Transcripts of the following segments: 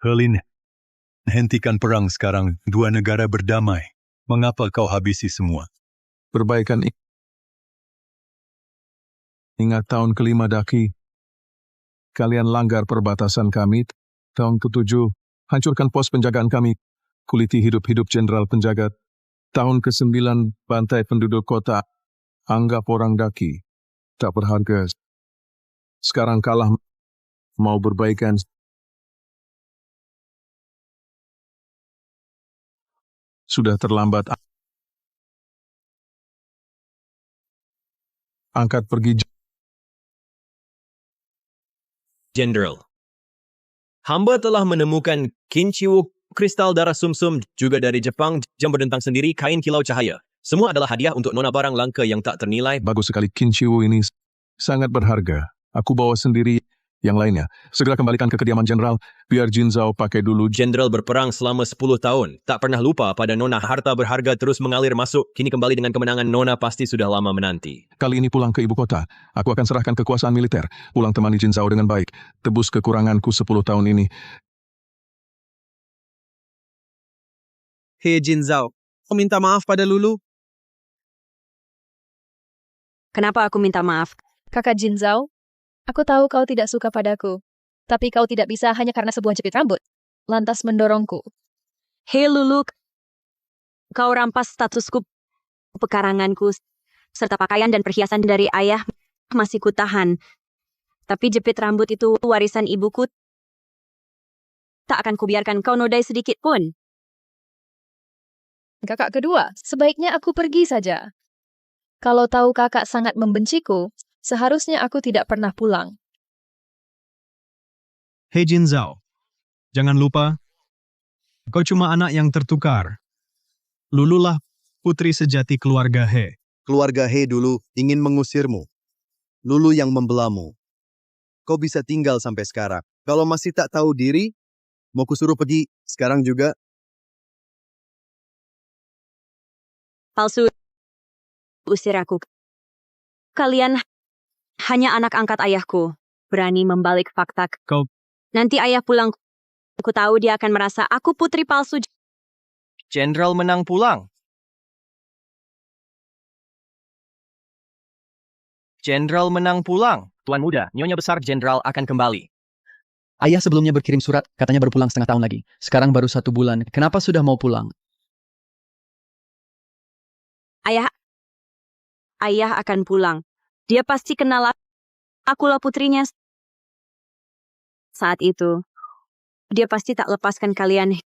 Herlin, hentikan perang sekarang. Dua negara berdamai. Mengapa kau habisi semua? Perbaikan ingat tahun kelima Daki. Kalian langgar perbatasan kami. Tahun ke-7, hancurkan pos penjagaan kami. Kuliti hidup-hidup jenderal penjaga. Tahun ke-9, bantai penduduk kota. Anggap orang Daki tak berharga. Sekarang kalah, mau berbaikan. Sudah terlambat. Angkat pergi. Jenderal. Hamba telah menemukan Kinchiwo kristal darah sumsum juga dari Jepang, jam berdentang sendiri, kain kilau cahaya. Semua adalah hadiah untuk nona barang langka yang tak ternilai. Bagus sekali, Kinchiwo ini sangat berharga. Aku bawa sendiri yang lainnya. Segera kembalikan ke kediaman jenderal, biar Jin Zhao pakai dulu. Jenderal berperang selama 10 tahun. Tak pernah lupa pada nona, harta berharga terus mengalir masuk. Kini kembali dengan kemenangan, nona pasti sudah lama menanti. Kali ini pulang ke ibu kota. Aku akan serahkan kekuasaan militer. Pulang temani Jin Zhao dengan baik. Tebus kekuranganku 10 tahun ini. Hei Jin Zhao, kau minta maaf pada Lulu? Kenapa aku minta maaf? Kakak Jin Zhao, aku tahu kau tidak suka padaku. Tapi kau tidak bisa hanya karena sebuah jepit rambut. Lantas mendorongku. Hei Lulu, kau rampas statusku, pekaranganku, serta pakaian dan perhiasan dari ayah masih kutahan. Tapi jepit rambut itu warisan ibuku. Tak akan kubiarkan kau nodai sedikit pun. Kakak kedua, sebaiknya aku pergi saja. Kalau tahu kakak sangat membenciku, seharusnya aku tidak pernah pulang. Hei Jin Zhao, jangan lupa, kau cuma anak yang tertukar. Lululah putri sejati keluarga He. Keluarga He dulu ingin mengusirmu. Lulu yang membelamu. Kau bisa tinggal sampai sekarang. Kalau masih tak tahu diri, mau kusuruh pergi sekarang juga. Palsu. Usir aku. Kalian hanya anak angkat ayahku. Berani membalik fakta. Kau Nanti ayah pulang. Aku tahu dia akan merasa aku putri palsu. Jenderal menang pulang. Jenderal menang pulang. Tuan muda, Nyonya besar Jenderal akan kembali. Ayah sebelumnya berkirim surat, katanya baru pulang setengah tahun lagi. Sekarang baru 1 bulan. Kenapa sudah mau pulang? Ayah akan pulang. Dia pasti kenal akulah putrinya. Saat itu, dia pasti tak lepaskan kalian.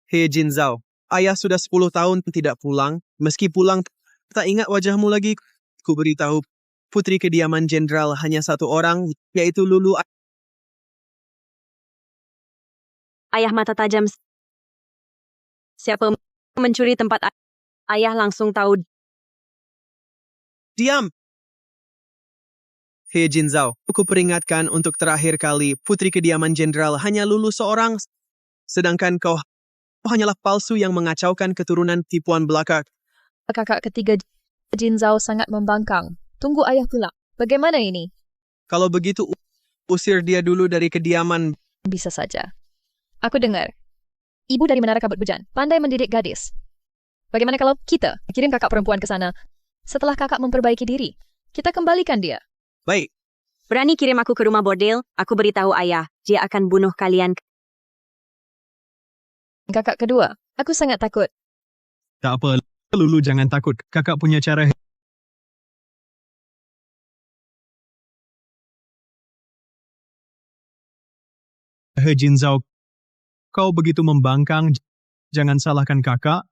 Hei Jin Zhao, ayah sudah 10 tahun tidak pulang. Meski pulang, tak ingat wajahmu lagi. Ku beritahu, putri kediaman jenderal hanya satu orang, yaitu Lulu. Ayah mata tajam. Siapa mencuri tempat ayah langsung tahu. Diam! Hei Jin Zhao, aku peringatkan untuk terakhir kali, putri kediaman jenderal hanya Lulu seorang, sedangkan kau hanyalah palsu yang mengacaukan keturunan tipuan belaka. Kakak ketiga Jin Zhao sangat membangkang. Tunggu ayah pulang. Bagaimana ini? Kalau begitu, usir dia dulu dari kediaman. Bisa saja. Aku dengar. Ibu dari Menara Kabut Hujan, pandai mendidik gadis. Bagaimana kalau kita kirim kakak perempuan ke sana? Setelah kakak memperbaiki diri, kita kembalikan dia. Baik. Berani kirim aku ke rumah bordel, aku beritahu ayah, dia akan bunuh kalian. Kakak kedua, aku sangat takut. tak apa, Lulu jangan takut. Kakak punya cara. Hei Jin Zhao, kau begitu membangkang, jangan salahkan kakak.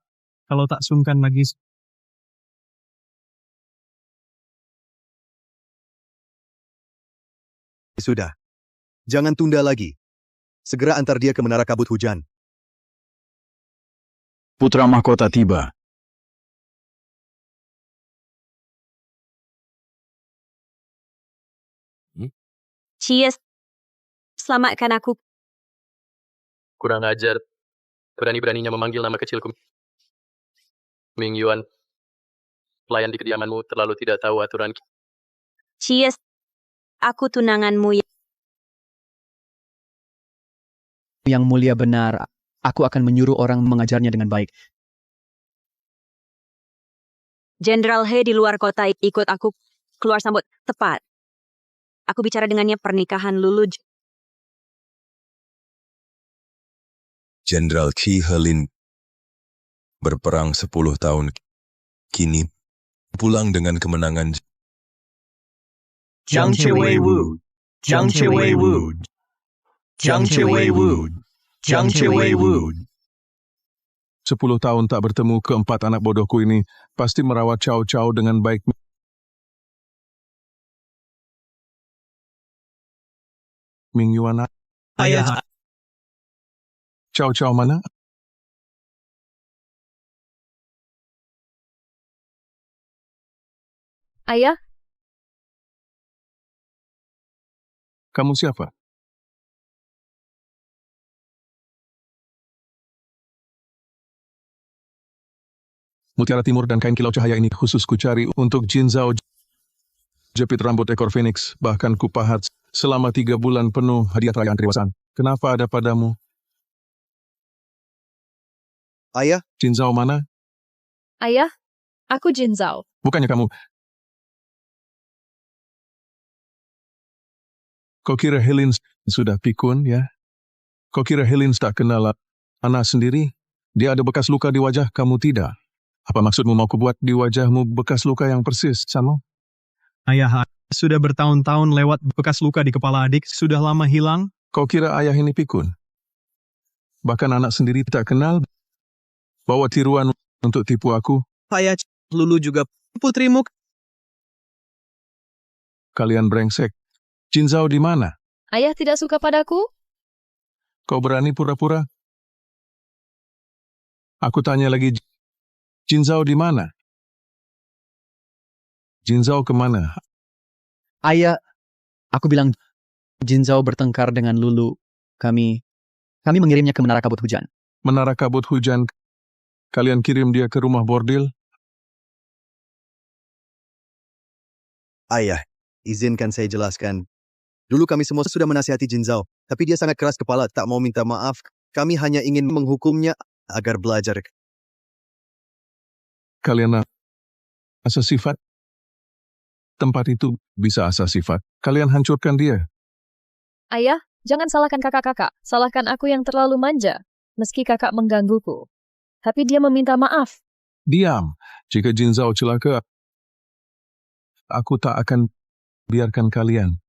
Kalau tak sungkan lagi. Sudah. Jangan tunda lagi. Segera antar dia ke Menara Kabut Hujan. Putra mahkota tiba. Cheers. Selamatkan aku. Kurang ajar. Berani-beraninya memanggil nama kecilku. Ming Yuan. Pelayan di kediamanmu terlalu tidak tahu aturan. Cheers. Aku tunanganmu. Yang Mulia benar. Aku akan menyuruh orang mengajarnya dengan baik. Jenderal He di luar kota ikut aku keluar sambut tepat. Aku bicara dengannya pernikahan Lulu. Jenderal Ki Helin berperang 10 tahun. Kini pulang dengan kemenangan. Jiang Wei Wu, Jiang Wei Wu, Jiang Wei Wu, Jiang Wei Wu. 10 tahun tak bertemu keempat anak bodohku ini pasti merawat Cao Cao dengan baik. Ming Yuan, Ayah, Cao Cao mana? Ayah, Kamu siapa? Mutiara Timur dan kain kilau cahaya ini khusus kucari untuk Jin Zhao. Jepit rambut ekor Phoenix, bahkan kupahat selama 3 bulan penuh hadiah perayaan kedewasaan. Kenapa ada padamu? Ayah, Jin Zhao mana? ayah, aku Jin Zhao. Bukannya kamu... Kau kira Helin sudah pikun, ya? Kau kira Helin tak kenal anak sendiri? Dia ada bekas luka di wajah, kamu tidak. Apa maksudmu mau kubuat di wajahmu bekas luka yang persis sama? Ayah, sudah bertahun-tahun lewat bekas luka di kepala adik, sudah lama hilang. Kau kira ayah ini pikun? Bahkan anak sendiri tak kenal? Bawa tiruan untuk tipu aku? Ayah, Lulu juga putrimu. Kalian brengsek. Jin Zhao di mana? Ayah tidak suka padaku? Kau berani pura-pura? Aku tanya lagi, Jin Zhao di mana? Jin Zhao kemana? Ayah, aku bilang Jin Zhao bertengkar dengan Lulu. Kami mengirimnya ke Menara Kabut Hujan. Menara Kabut Hujan. Kalian kirim dia ke rumah bordil? ayah, izinkan saya jelaskan. Dulu kami semua sudah menasihati Jin Zhao, tapi dia sangat keras kepala, tak mau minta maaf. Kami hanya ingin menghukumnya agar belajar. Kalian asas sifat? Tempat itu bisa asas sifat. Kalian hancurkan dia. Ayah, jangan salahkan kakak-kakak. Salahkan aku yang terlalu manja. Meski kakak menggangguku. Tapi dia meminta maaf. Diam. Jika Jin Zhao celaka, aku tak akan biarkan kalian.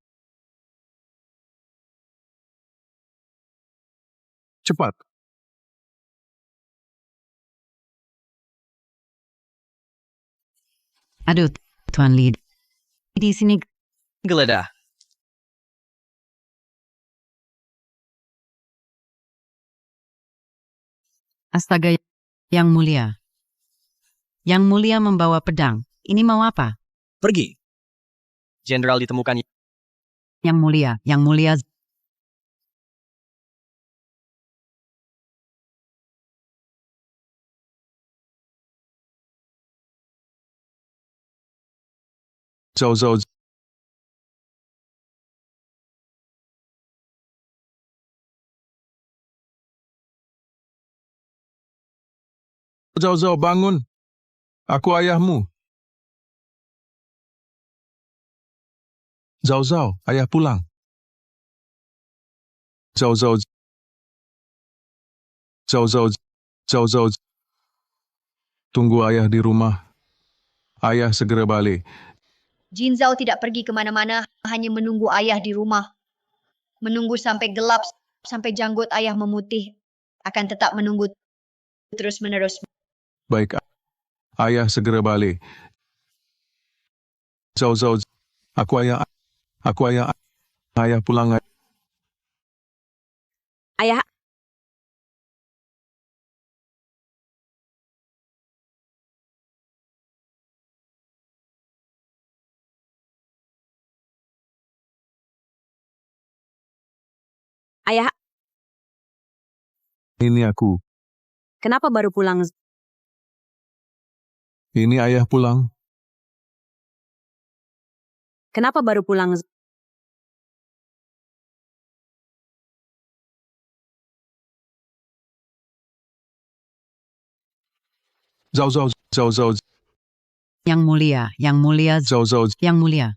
Cepat. Aduh, Tuan Li. Di sini Geledah. astaga, Yang Mulia. Yang Mulia membawa pedang. Ini mau apa? Pergi. Jenderal ditemukan. Yang Mulia. Zhao Zhao. Zhao Zhao, bangun. Aku ayahmu. Zhao Zhao, ayah pulang. Zhao Zhao. Zhao Zhao. Zhao Zhao. Tunggu ayah di rumah. Ayah segera balik. Jin Zhao tidak pergi kemana-mana, hanya menunggu ayah di rumah. Menunggu sampai gelap, sampai janggut ayah memutih. Akan tetap menunggu terus-menerus. Baik, ayah segera balik. Zhao Zhao. Aku ayah. Ayah pulang. Ayah, ayah, Ini aku. kenapa baru pulang? Ini ayah pulang. Kenapa baru pulang? Zhao Zhao. Yang mulia, Zhao. yang mulia.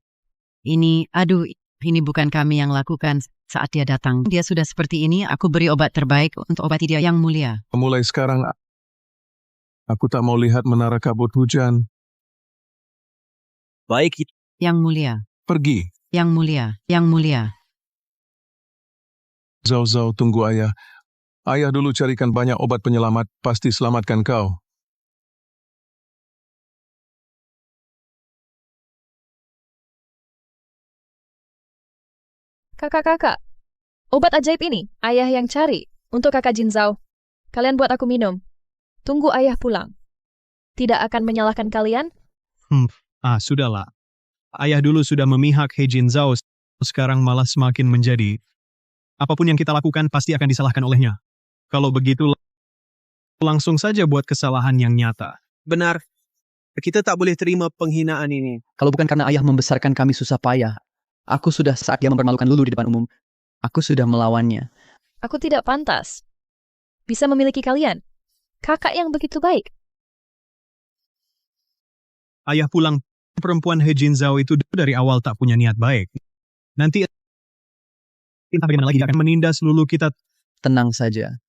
Ini bukan kami yang lakukan saat dia datang. Dia sudah seperti ini, aku beri obat terbaik untuk obati dia, yang mulia. Mulai sekarang, aku tak mau lihat menara kabut hujan. Baik, Yang mulia. Pergi. Yang mulia. Zhao, tunggu ayah. Ayah dulu carikan banyak obat penyelamat, pasti selamatkan kau. Kakak-kakak, obat ajaib ini, ayah yang cari. Untuk kakak Jinzao. Kalian buat aku minum. Tunggu ayah pulang. Tidak akan menyalahkan kalian? Sudahlah. Ayah dulu sudah memihak He Jinzao, sekarang malah semakin menjadi. Apapun yang kita lakukan pasti akan disalahkan olehnya. Kalau begitu, langsung saja buat kesalahan yang nyata. Benar. Kita tak boleh terima penghinaan ini. Kalau bukan karena ayah membesarkan kami susah payah, aku sudah saat dia mempermalukan Lulu di depan umum. Aku sudah melawannya. Aku tidak pantas. Bisa memiliki kalian. Kakak yang begitu baik. Ayah pulang, perempuan He Jinzao itu dari awal tak punya niat baik. Nanti entah bagaimana lagi dia akan menindas Lulu kita. Tenang saja.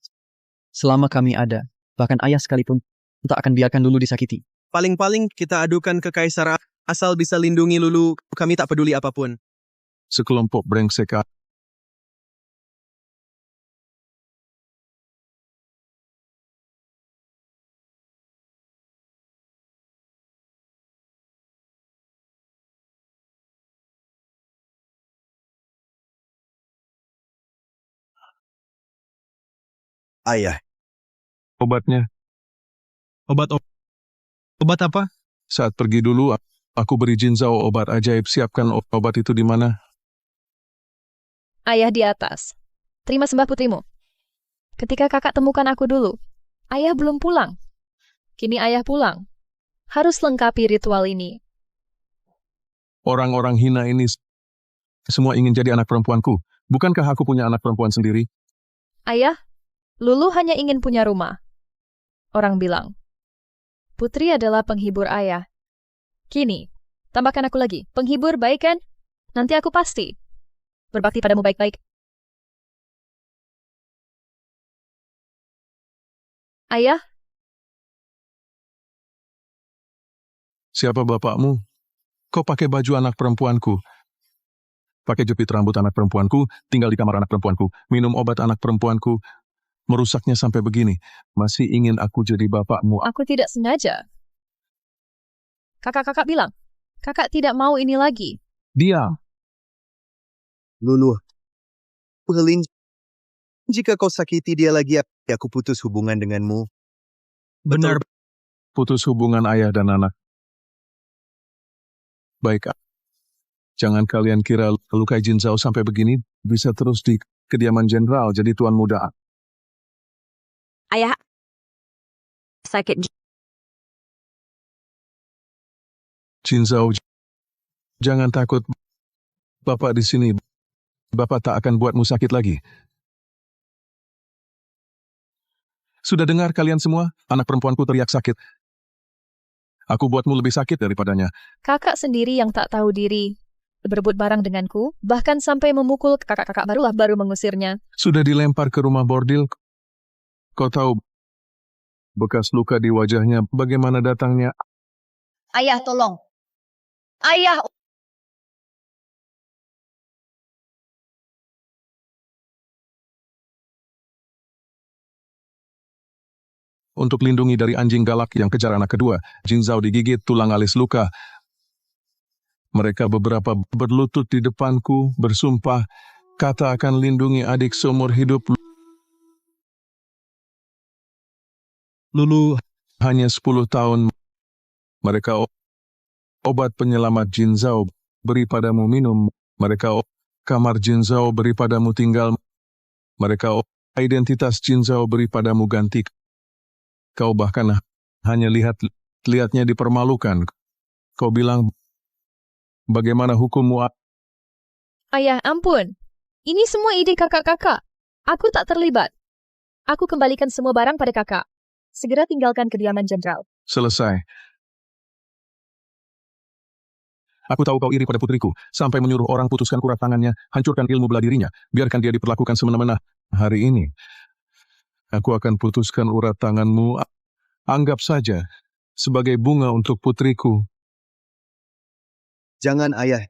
Selama kami ada, bahkan ayah sekalipun tak akan biarkan Lulu disakiti. Paling-paling kita adukan ke Kaisar asal bisa lindungi Lulu, kami tak peduli apapun. Sekelompok brengsek. Ayah, Obatnya, Obat apa? saat pergi dulu, aku beri Jinzao obat ajaib. Siapkan obat itu di mana? Ayah di atas. Terima sembah putrimu. Ketika kakak temukan aku dulu, ayah belum pulang. Kini ayah pulang. Harus lengkapi ritual ini. Orang-orang hina ini semua ingin jadi anak perempuanku. Bukankah aku punya anak perempuan sendiri? Ayah, Lulu hanya ingin punya rumah. Orang bilang, putri adalah penghibur ayah. Kini, tambahkan aku lagi. Penghibur baik kan? Nanti aku pasti berbakti padamu baik-baik. Ayah, Siapa bapakmu? Kau pakai baju anak perempuanku. Pakai jepit rambut anak perempuanku, tinggal di kamar anak perempuanku, minum obat anak perempuanku, merusaknya sampai begini. Masih ingin aku jadi bapakmu. aku tidak sengaja. Kakak-kakak bilang, kakak tidak mau ini lagi. Diam. Lulu. Helin, jika kau sakiti dia lagi, aku putus hubungan denganmu. Benar. Putus hubungan ayah dan anak. Baik, jangan kalian kira lukai Jinzao sampai begini bisa terus di kediaman jenderal jadi tuan muda. Ayah, sakit. Jinzao, jangan takut. Bapak di sini. Bapak tak akan buatmu sakit lagi. Sudah dengar kalian semua? Anak perempuanku teriak sakit. Aku buatmu lebih sakit daripadanya. Kakak sendiri yang tak tahu diri, berebut barang denganku, bahkan sampai memukul kakak-kakak baru mengusirnya. Sudah dilempar ke rumah bordil. Kau tahu bekas luka di wajahnya bagaimana datangnya? Ayah, tolong. Ayah, Untuk lindungi dari anjing galak yang kejar anak kedua, Jinzao digigit tulang alis luka. Mereka beberapa berlutut di depanku, bersumpah, kata akan lindungi adik seumur hidup. Lulu Hanya 10 tahun. Mereka obat penyelamat Jinzao beri padamu minum. Mereka kamar Jinzao beri padamu tinggal. Mereka identitas Jinzao beri padamu ganti. Kau bahkan hanya lihatnya dipermalukan. Kau bilang, bagaimana hukummu? Ayah, ampun. Ini semua ide kakak-kakak. Aku tak terlibat. Aku kembalikan semua barang pada kakak. Segera tinggalkan kediaman jenderal. Selesai. Aku tahu kau iri pada putriku, sampai menyuruh orang putuskan urat tangannya, hancurkan ilmu bela dirinya, biarkan dia diperlakukan semena-mena. Hari ini, aku akan putuskan urat tanganmu, anggap saja, sebagai bunga untuk putriku. Jangan, Ayah.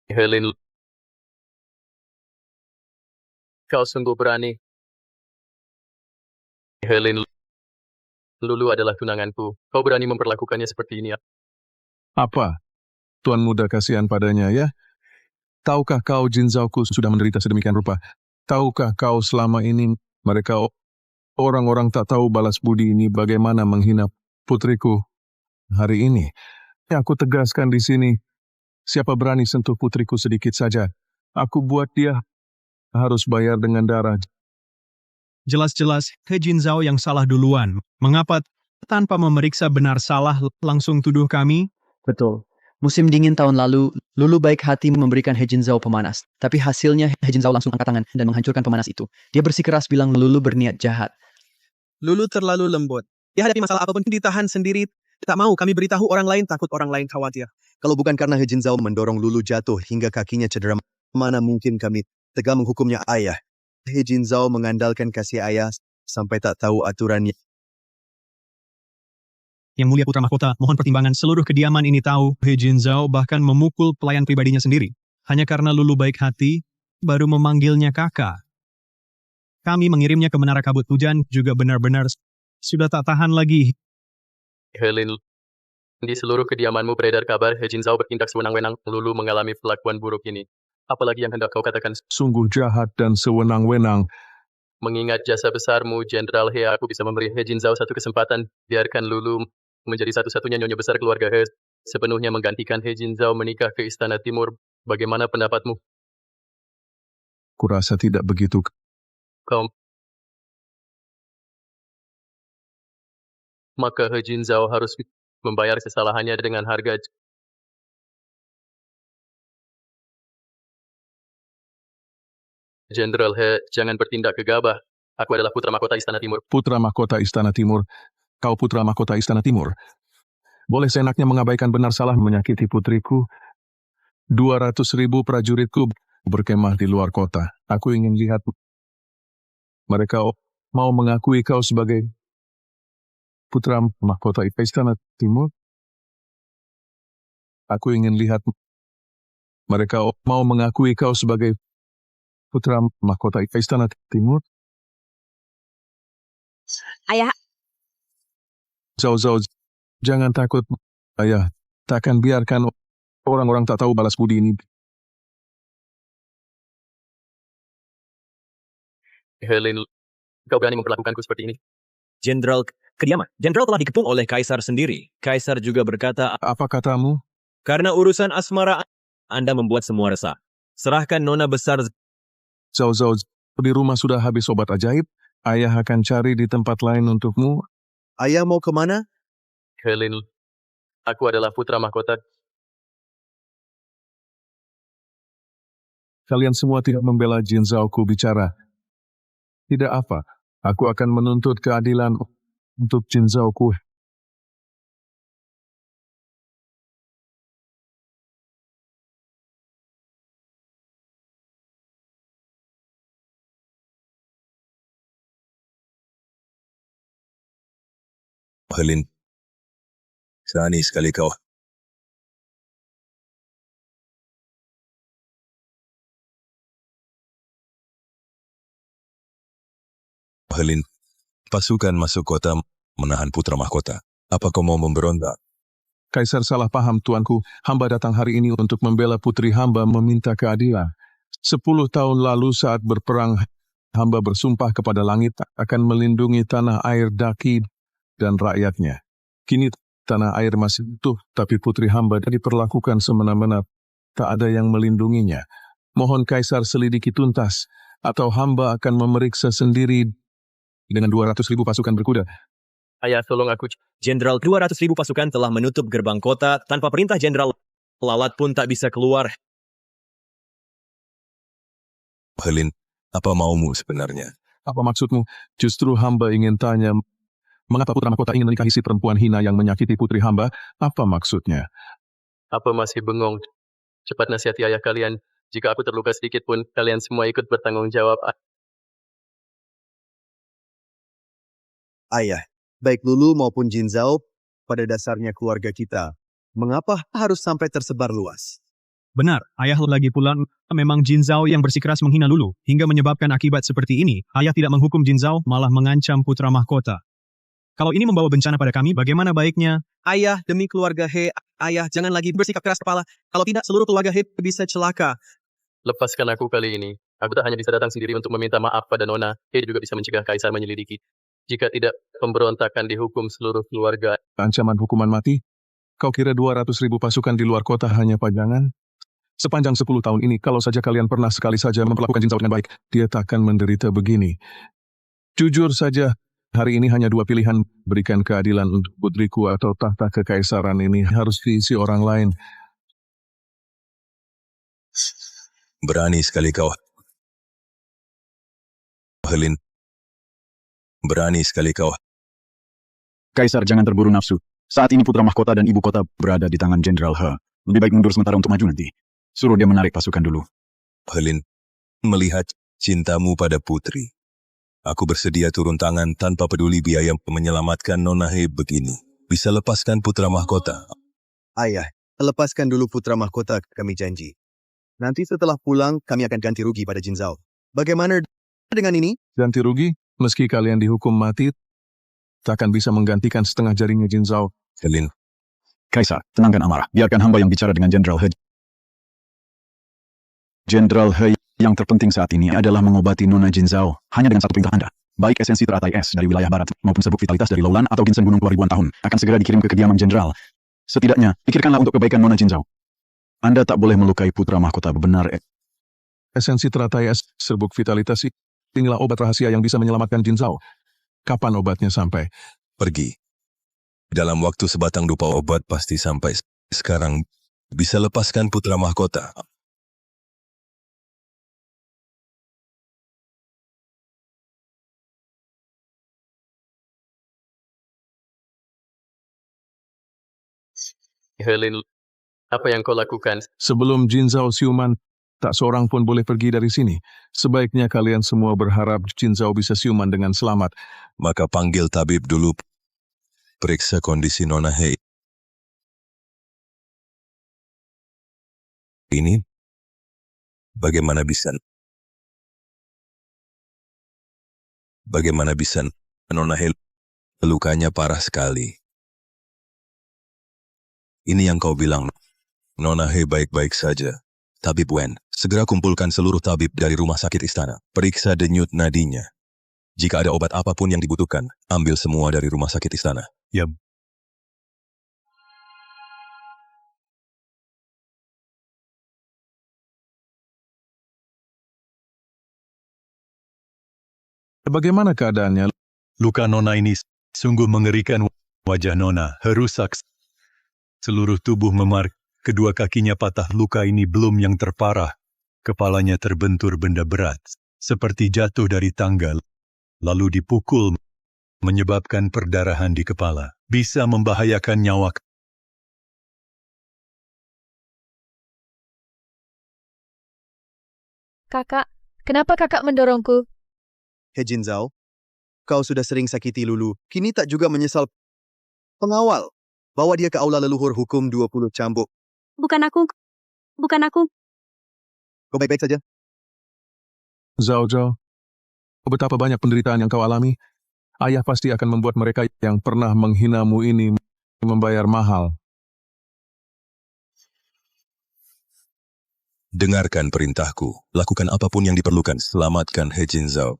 Helin, kau sungguh berani. Helin, Lulu adalah tunanganku. Kau berani memperlakukannya seperti ini. Apa? Tuan muda kasihan padanya, ya? Tahukah kau Jinzauku sudah menderita sedemikian rupa? Tahukah kau selama ini mereka orang-orang tak tahu balas budi ini bagaimana menghina putriku? Hari ini, aku tegaskan di sini, siapa berani sentuh putriku sedikit saja, aku buat dia harus bayar dengan darah. Jelas-jelas He Jinzao yang salah duluan. Mengapa tanpa memeriksa benar salah langsung tuduh kami? Betul. Musim dingin tahun lalu, Lulu baik hati memberikan He Jinzao pemanas. Tapi hasilnya He Jinzao langsung angkat tangan dan menghancurkan pemanas itu. Dia bersikeras bilang Lulu berniat jahat. Lulu terlalu lembut. Dia hadapi masalah apapun ditahan sendiri. Tak mau kami beritahu orang lain, takut orang lain khawatir. Kalau bukan karena He Jinzao mendorong Lulu jatuh hingga kakinya cedera, mana mungkin kami tegar menghukumnya, Ayah. He Jinzao mengandalkan kasih Ayah sampai tak tahu aturannya. Yang Mulia Putra Mahkota, mohon pertimbangan seluruh kediaman ini tahu He Jinzao bahkan memukul pelayan pribadinya sendiri. Hanya karena Lulu baik hati, baru memanggilnya kakak. Kami mengirimnya ke Menara Kabut Hujan juga benar-benar sudah tak tahan lagi. Helin, di seluruh kediamanmu beredar kabar He Jinzao bertindak sewenang-wenang. Lulu mengalami perlakuan buruk ini. Apalagi yang hendak kau katakan? Sungguh jahat dan sewenang-wenang. Mengingat jasa besarmu, Jenderal He, aku bisa memberi He Jinzao satu kesempatan. Biarkan Lulu menjadi satu-satunya nyonya besar keluarga He, sepenuhnya menggantikan He Jinzao menikah ke Istana Timur. Bagaimana pendapatmu? Kurasa tidak begitu. Maka He Jinzao harus membayar kesalahannya dengan harga. Jenderal He, jangan bertindak gegabah. Aku adalah putra mahkota Istana Timur. Putra mahkota Istana Timur. Kau putra mahkota Istana Timur. Boleh seenaknya mengabaikan benar salah menyakiti putriku. 200.000 prajuritku berkemah di luar kota. Aku ingin lihat mereka mau mengakui kau sebagai putra mahkota Istana Timur. Aku ingin lihat mereka mau mengakui kau sebagai putra mahkota Istana Timur. Ayah, Zhao, jangan takut. Ayah takkan biarkan orang-orang tak tahu balas budi ini. Helin, kau berani memperlakukanku seperti ini? Jenderal, kediaman. Jenderal telah dikepung oleh Kaisar sendiri. Kaisar juga berkata, apa katamu? Karena urusan asmara, Anda membuat semua resah. Serahkan Nona besar. Zhao, di rumah sudah habis obat ajaib. Ayah akan cari di tempat lain untukmu. Ayah mau kemana? Helin, aku adalah putra mahkota. Kalian semua tidak membela Jinzao-ku bicara. Tidak apa, aku akan menuntut keadilan untuk Jinzao-ku. Helin, sani sekali kau. Helin, pasukan masuk kota menahan putra mahkota. Apa kau mau memberontak? Kaisar salah paham, tuanku. Hamba datang hari ini untuk membela putri hamba meminta keadilan. 10 tahun lalu saat berperang, hamba bersumpah kepada langit akan melindungi tanah air Daki dan rakyatnya. Kini tanah air masih utuh, tapi putri hamba diperlakukan semena-mena. Tak ada yang melindunginya. Mohon Kaisar selidiki tuntas, atau hamba akan memeriksa sendiri dengan 200.000 pasukan berkuda. Ayah, tolong aku. Jenderal, 200.000 pasukan telah menutup gerbang kota tanpa perintah Jenderal. Lalat pun tak bisa keluar. Helin, apa maumu sebenarnya? Apa maksudmu? Justru hamba ingin tanya, mengapa putra mahkota ingin menikahi si perempuan hina yang menyakiti putri hamba? Apa maksudnya? Apa masih bengong? Cepat nasihati ayah kalian. Jika aku terluka sedikit pun, kalian semua ikut bertanggung jawab. Ayah, baik Lulu maupun Jin Zhao, pada dasarnya keluarga kita. Mengapa harus sampai tersebar luas? Benar, ayah lagi pula memang Jin Zhao yang bersikeras menghina Lulu, hingga menyebabkan akibat seperti ini. Ayah tidak menghukum Jin Zhao, malah mengancam putra mahkota. Kalau ini membawa bencana pada kami, bagaimana baiknya? Ayah, demi keluarga He, ayah jangan lagi bersikap keras kepala. Kalau tidak, seluruh keluarga He bisa celaka. Lepaskan aku kali ini. Aku tak hanya bisa datang sendiri untuk meminta maaf pada Nona, He juga bisa mencegah Kaisar menyelidiki. Jika tidak, pemberontakan dihukum seluruh keluarga. Ancaman hukuman mati? Kau kira 200.000 pasukan di luar kota hanya pajangan? Sepanjang 10 tahun ini, kalau saja kalian pernah sekali saja memperlakukan Jin Zhao dengan baik, dia takkan menderita begini. Jujur saja, hari ini hanya 2 pilihan, berikan keadilan untuk putriku atau tahta kekaisaran ini harus diisi orang lain. Berani sekali kau, Helin. Berani sekali kau. Kaisar, jangan terburu nafsu. Saat ini putra mahkota dan ibu kota berada di tangan Jenderal He. Lebih baik mundur sementara untuk maju nanti. Suruh dia menarik pasukan dulu. Helin, melihat cintamu pada putri, aku bersedia turun tangan tanpa peduli biaya menyelamatkan Nona He begini. Bisa lepaskan putra mahkota. Ayah, lepaskan dulu putra mahkota, kami janji. Nanti setelah pulang, kami akan ganti rugi pada Jin Zhao. Bagaimana dengan ini? Ganti rugi? Meski kalian dihukum mati, takkan bisa menggantikan setengah jaringnya Jin Zhao. Helin. Kaisar, tenangkan amarah. Biarkan hamba yang bicara dengan Jenderal He. Jenderal He, yang terpenting saat ini adalah mengobati Nona Jin Zhao. Hanya dengan satu perintah Anda. Baik esensi teratai es dari wilayah barat maupun serbuk vitalitas dari Lowland atau ginseng gunung ribuan tahun akan segera dikirim ke kediaman Jenderal. Setidaknya, pikirkanlah untuk kebaikan Nona Jin Zhao. Anda tak boleh melukai putra mahkota benar. Esensi teratai es, serbuk vitalitas, inilah obat rahasia yang bisa menyelamatkan Jin Zhao. Kapan obatnya sampai? Pergi. Dalam waktu sebatang dupa obat pasti sampai. Sekarang bisa lepaskan putra mahkota. Helin, apa yang kau lakukan? Sebelum Jin Zhao siuman, tak seorang pun boleh pergi dari sini. Sebaiknya kalian semua berharap Jin Zhao bisa siuman dengan selamat. Maka panggil tabib dulu. Periksa kondisi Nona He. Ini bagaimana bisa Nona He lukanya parah sekali. Ini yang kau bilang, Nona He baik-baik saja. Tabib Wen, segera kumpulkan seluruh tabib dari rumah sakit istana. Periksa denyut nadinya. Jika ada obat apapun yang dibutuhkan, ambil semua dari rumah sakit istana. Ya. Bagaimana keadaannya? Luka Nona ini sungguh mengerikan. Wajah Nona rusak. Seluruh tubuh memar. Kedua kakinya patah. Luka ini belum yang terparah. Kepalanya terbentur benda berat. Seperti jatuh dari tangga. Lalu dipukul. Menyebabkan perdarahan di kepala. Bisa membahayakan nyawa. Kakak, kenapa kakak mendorongku? He Jin Zhao, kau sudah sering sakiti Lulu. Kini tak juga menyesal. Pengawal, bawa dia ke aula leluhur hukum 20 cambuk. Bukan aku. Kau baik-baik saja? Zhao, betapa banyak penderitaan yang kau alami. Ayah pasti akan membuat mereka yang pernah menghinamu ini membayar mahal. Dengarkan perintahku. Lakukan apapun yang diperlukan. Selamatkan He Jin Zhao.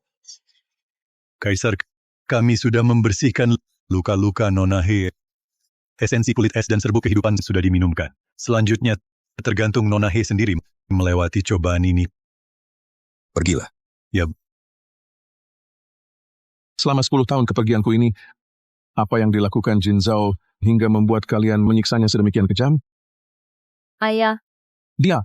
Kaisar, kami sudah membersihkan luka-luka Nona He. Esensi kulit es dan serbuk kehidupan sudah diminumkan. Selanjutnya, tergantung Nona He sendiri melewati cobaan ini. Pergilah. Ya. Selama 10 tahun kepergianku ini, apa yang dilakukan Jin Zhao hingga membuat kalian menyiksanya sedemikian kejam? Ayah. Dia.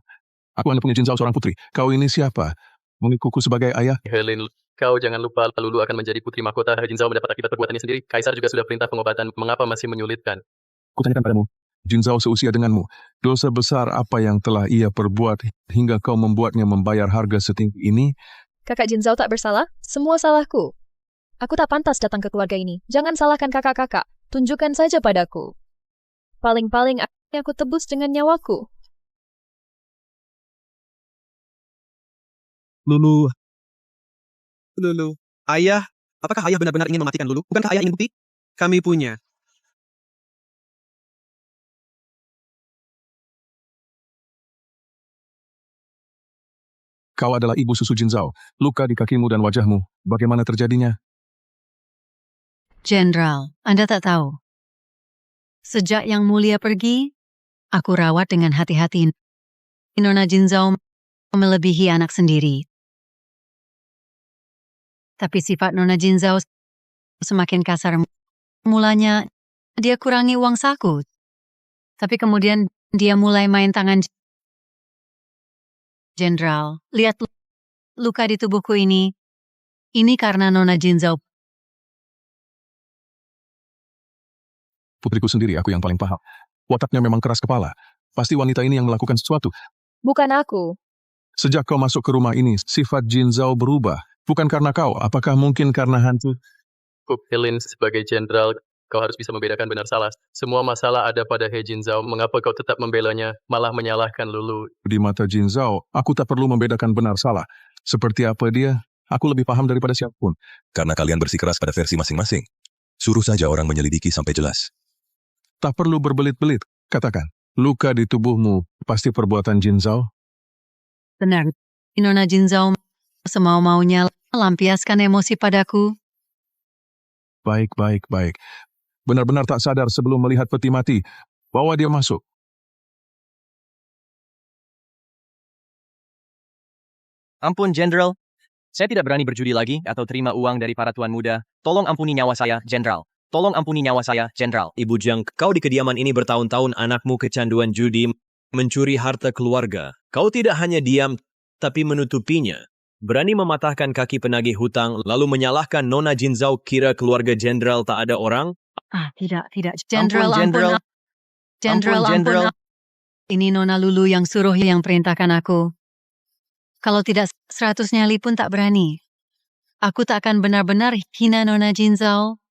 Aku hanya punya Jin Zhao seorang putri. Kau ini siapa? mengikuku sebagai ayah. Helin, kau jangan lupa Lulu akan menjadi putri mahkota. He Jinzhao mendapat akibat perbuatannya sendiri. Kaisar juga sudah perintah pengobatan. Mengapa masih menyulitkan? Kutanyakan padamu, Jin Zhao seusia denganmu. Dosa besar apa yang telah ia perbuat hingga kau membuatnya membayar harga setinggi ini? Kakak Jin Zhao tak bersalah, semua salahku. Aku tak pantas datang ke keluarga ini. Jangan salahkan kakak-kakak. Tunjukkan saja padaku. Paling-paling aku tebus dengan nyawaku. Lulu, Ayah, apakah ayah benar-benar ingin mematikan Lulu? Bukankah ayah ingin bukti? Kami punya. Kau adalah ibu susu Jin Zhao. Luka di kakimu dan wajahmu. Bagaimana terjadinya? Jenderal, Anda tak tahu. Sejak Yang Mulia pergi, aku rawat dengan hati-hati. Nona Jin Zhao melebihi anak sendiri. Tapi sifat Nona Jin Zhao semakin kasar. Mulanya, dia kurangi uang saku. Tapi kemudian dia mulai main tangan. Jenderal, lihat luka di tubuhku ini. Ini karena Nona Jin Zhao. Putriku sendiri, aku yang paling paham. Wataknya memang keras kepala. Pasti wanita ini yang melakukan sesuatu. Bukan aku. Sejak kau masuk ke rumah ini, sifat Jin Zhao berubah. Bukan karena kau, apakah mungkin karena hantu? Helin, sebagai jenderal, kau harus bisa membedakan benar salah. Semua masalah ada pada He Jin Zhao. Mengapa kau tetap membelanya, malah menyalahkan Lulu? Di mata Jin Zhao, aku tak perlu membedakan benar salah. Seperti apa dia, aku lebih paham daripada siapapun. Karena kalian bersikeras pada versi masing-masing. Suruh saja orang menyelidiki sampai jelas. Tak perlu berbelit-belit. Katakan, luka di tubuhmu pasti perbuatan Jin Zhao? Benar, Nona Jin Zhao semau-maunya melampiaskan emosi padaku. Baik. Benar-benar tak sadar sebelum melihat peti mati. Bawa dia masuk. Ampun, Jenderal. Saya tidak berani berjudi lagi atau terima uang dari para tuan muda. Tolong ampuni nyawa saya, Jenderal. Tolong ampuni nyawa saya, Jenderal. Ibu Jiang, kau di kediaman ini bertahun-tahun, anakmu kecanduan judi, mencuri harta keluarga. Kau tidak hanya diam, tapi menutupinya. Berani mematahkan kaki penagih hutang, lalu menyalahkan Nona Jin Zhao kira keluarga Jenderal tak ada orang? Tidak. Jenderal, ampun. Jenderal. Ini Nona Lulu yang suruh yang perintahkan aku. Kalau tidak 100 nyali pun tak berani. Aku tak akan benar-benar hina Nona Jin Zhao.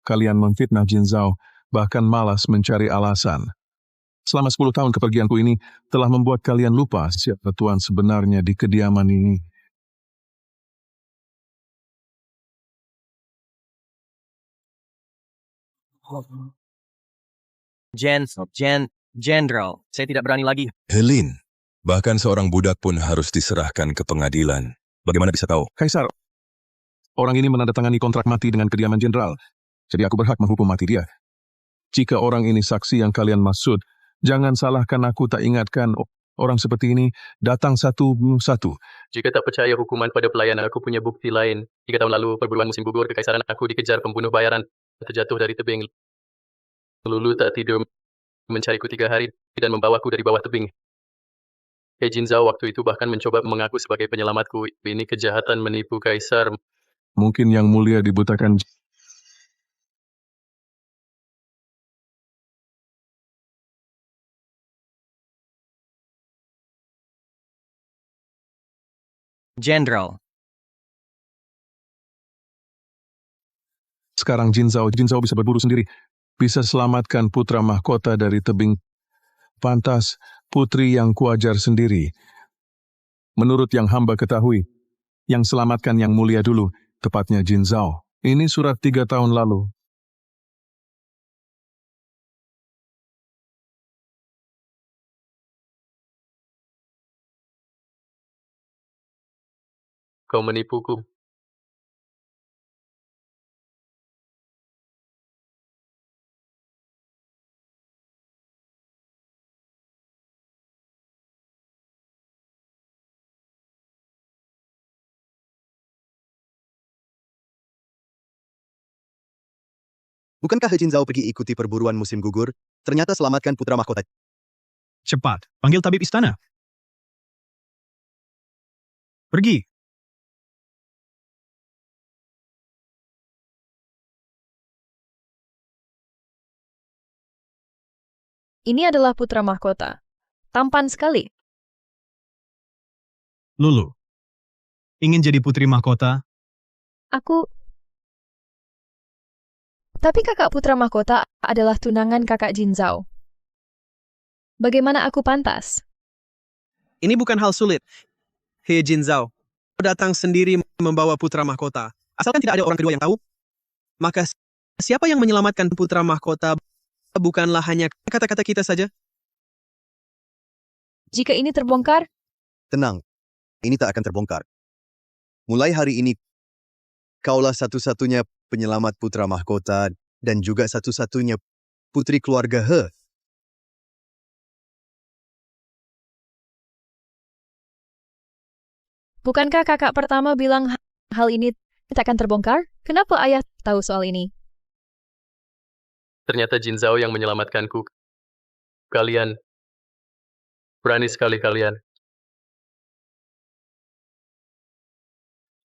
Kalian memfitnah Jin Zhao, bahkan malas mencari alasan. Selama 10 tahun kepergianku ini telah membuat kalian lupa siapa tuan sebenarnya di kediaman ini. Jenderal, saya tidak berani lagi. Helin, bahkan seorang budak pun harus diserahkan ke pengadilan. Bagaimana bisa tahu? Kaisar, orang ini menandatangani kontrak mati dengan kediaman jenderal. Jadi aku berhak menghukum mati dia. Jika orang ini saksi yang kalian maksud, jangan salahkan aku tak ingatkan orang seperti ini datang satu-satu. Jika tak percaya hukuman pada pelayan, aku punya bukti lain. 3 tahun lalu, perburuan musim gugur kekaisaran, aku dikejar pembunuh bayaran, terjatuh dari tebing. Lulu tak tidur, mencariku 3 hari, dan membawaku dari bawah tebing. He Jin Zhao waktu itu bahkan mencoba mengaku sebagai penyelamatku. Ini kejahatan menipu kaisar. Mungkin yang mulia dibutakan. Jenderal. Sekarang Jin Zhao bisa berburu sendiri. Bisa selamatkan putra mahkota dari tebing. Pantas, putri yang kuajar sendiri. Menurut yang hamba ketahui, yang selamatkan yang mulia dulu, tepatnya Jin Zhao. Ini surat 3 tahun lalu. Kau menipuku. Bukankah He Jin Zhao pergi ikuti perburuan musim gugur? Ternyata selamatkan putra mahkota. cepat. Panggil tabib istana. Pergi. Ini adalah putra mahkota. Tampan sekali. Lulu, ingin jadi putri mahkota? Aku... Tapi kakak putra mahkota adalah tunangan kakak Jin Zhao. Bagaimana aku pantas? Ini bukan hal sulit. He Jin Zhao, datang sendiri membawa putra mahkota. Asalkan tidak ada orang kedua yang tahu, maka siapa yang menyelamatkan putra mahkota bukanlah hanya kata-kata kita saja. Jika ini terbongkar, Tenang, ini tak akan terbongkar. Mulai hari ini, kaulah satu-satunya penyelamat putra mahkota dan juga satu-satunya putri keluarga He. bukankah kakak pertama bilang hal ini tak akan terbongkar? Kenapa ayah tahu soal ini? Ternyata Jin Zhao yang menyelamatkanku. Kalian berani sekali kalian.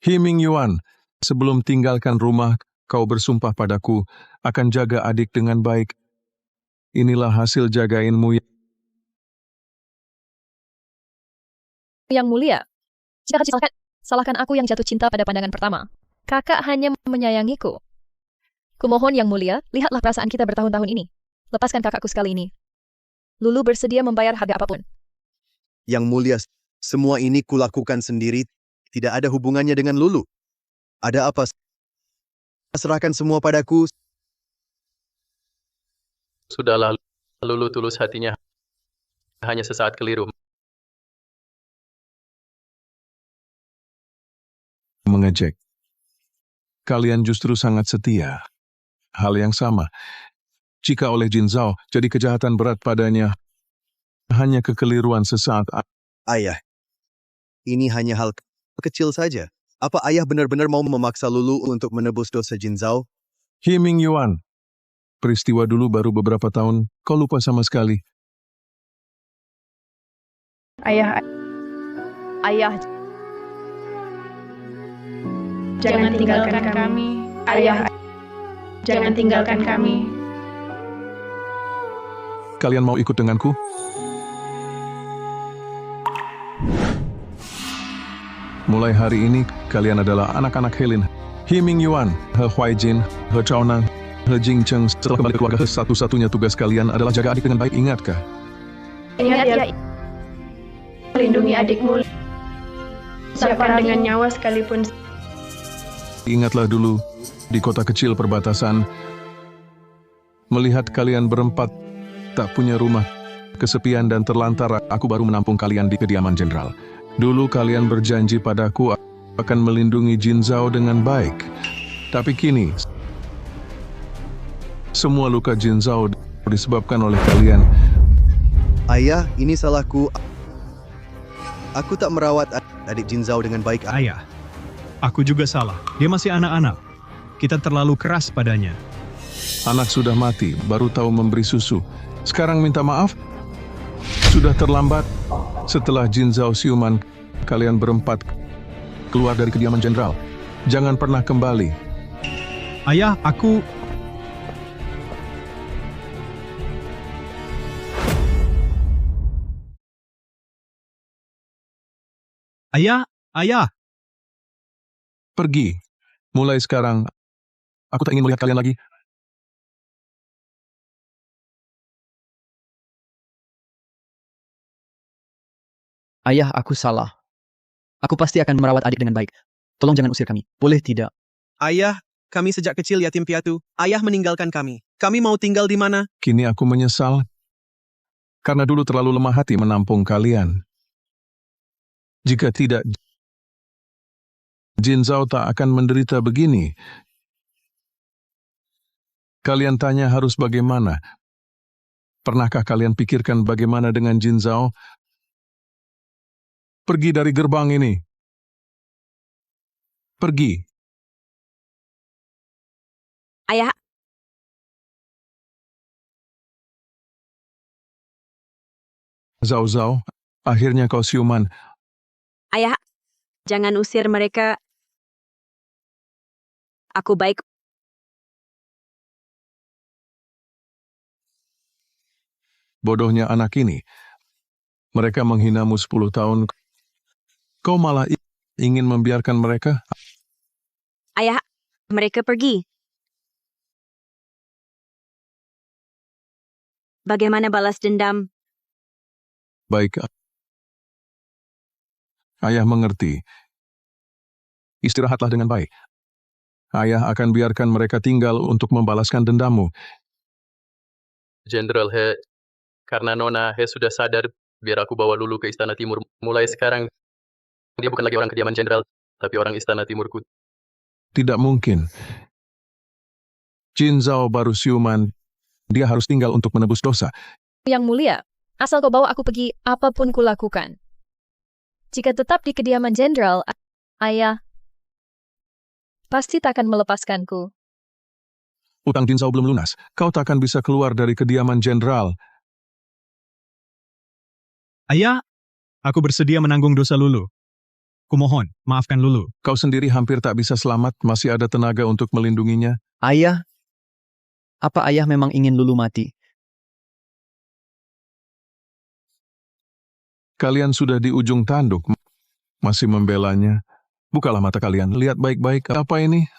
Himing Yuan, sebelum tinggalkan rumah, kau bersumpah padaku akan jaga adik dengan baik. Inilah hasil jagainmu. Yang mulia, jangan salahkan aku yang jatuh cinta pada pandangan pertama. Kakak hanya menyayangiku. Kumohon yang mulia, lihatlah perasaan kita bertahun-tahun ini. Lepaskan kakakku sekali ini. Lulu bersedia membayar harga apapun. Yang mulia, semua ini kulakukan sendiri, tidak ada hubungannya dengan Lulu. Ada apa? Serahkan semua padaku. Sudahlah, Lulu tulus hatinya. Hanya sesaat keliru. Mengejek. Kalian justru sangat setia. Hal yang sama. Jika oleh Jin Zhao jadi kejahatan berat padanya, hanya kekeliruan sesaat. Ayah, ini hanya hal kecil saja. Apa ayah benar-benar mau memaksa Lulu untuk menebus dosa Jin Zhao? Himing Yuan, peristiwa dulu baru beberapa tahun, kau lupa sama sekali. Ayah, jangan tinggalkan kami. Ayah, jangan tinggalkan kami. Kalian mau ikut denganku? Mulai hari ini, kalian adalah anak-anak Helin. Himing Yuan, He Huaijin, He Chaonan, He Jingcheng. Setelah kembali ke keluarga, satu-satunya tugas kalian adalah jaga adik dengan baik, ingatkah? Ingat ya, lindungi adikmu. Siapkan dengan nyawa sekalipun. Ingatlah dulu, di kota kecil perbatasan, melihat kalian berempat tak punya rumah, kesepian dan terlantar, aku baru menampung kalian di kediaman jenderal. Dulu kalian berjanji padaku akan melindungi Jin Zhao dengan baik. Tapi kini, semua luka Jin Zhao disebabkan oleh kalian. Ayah, ini salahku. Aku tak merawat adik Jin Zhao dengan baik. Ayah, aku juga salah. Dia masih anak-anak. Kita terlalu keras padanya. Anak sudah mati, baru tahu memberi susu. Sekarang minta maaf? Sudah terlambat. Setelah Jin Zhao siuman, kalian berempat keluar dari kediaman jenderal. Jangan pernah kembali. Ayah, aku... Ayah! Pergi. Mulai sekarang, aku tak ingin melihat kalian lagi. Ayah, aku salah. Aku pasti akan merawat adik dengan baik. Tolong jangan usir kami. Boleh tidak? Ayah, kami sejak kecil yatim piatu. Ayah meninggalkan kami. Kami mau tinggal di mana? Kini aku menyesal. Karena dulu terlalu lemah hati menampung kalian. Jika tidak, Jin Zhao tak akan menderita begini. Kalian tanya harus bagaimana? Pernahkah kalian pikirkan bagaimana dengan Jin Zhao? Pergi dari gerbang ini. Pergi. Ayah, Zhao Zhao, akhirnya kau siuman. ayah, jangan usir mereka. Aku baik. Bodohnya anak ini. Mereka menghinamu 10 tahun. Kau malah ingin membiarkan mereka? Ayah, mereka pergi. Bagaimana balas dendam? Baik. Ayah mengerti. Istirahatlah dengan baik. Ayah akan biarkan mereka tinggal untuk membalaskan dendammu. Jenderal He, karena Nona He sudah sadar, biar aku bawa Lulu ke Istana Timur. Mulai sekarang, dia bukan lagi orang kediaman jenderal, tapi orang Istana Timurku. Tidak mungkin. Jin Zhao baru siuman. Dia harus tinggal untuk menebus dosa. Yang mulia, asal kau bawa aku pergi, apapun kulakukan. Jika tetap di kediaman jenderal, ayah pasti takkan melepaskanku. Utang Jin Zhao belum lunas. Kau takkan bisa keluar dari kediaman jenderal. Ayah, aku bersedia menanggung dosa Lulu. Kumohon, maafkan Lulu. Kau sendiri hampir tak bisa selamat, masih ada tenaga untuk melindunginya. Ayah, apa ayah memang ingin Lulu mati? Kalian sudah di ujung tanduk, masih membelanya. Bukalah mata kalian, lihat baik-baik. Apa ini?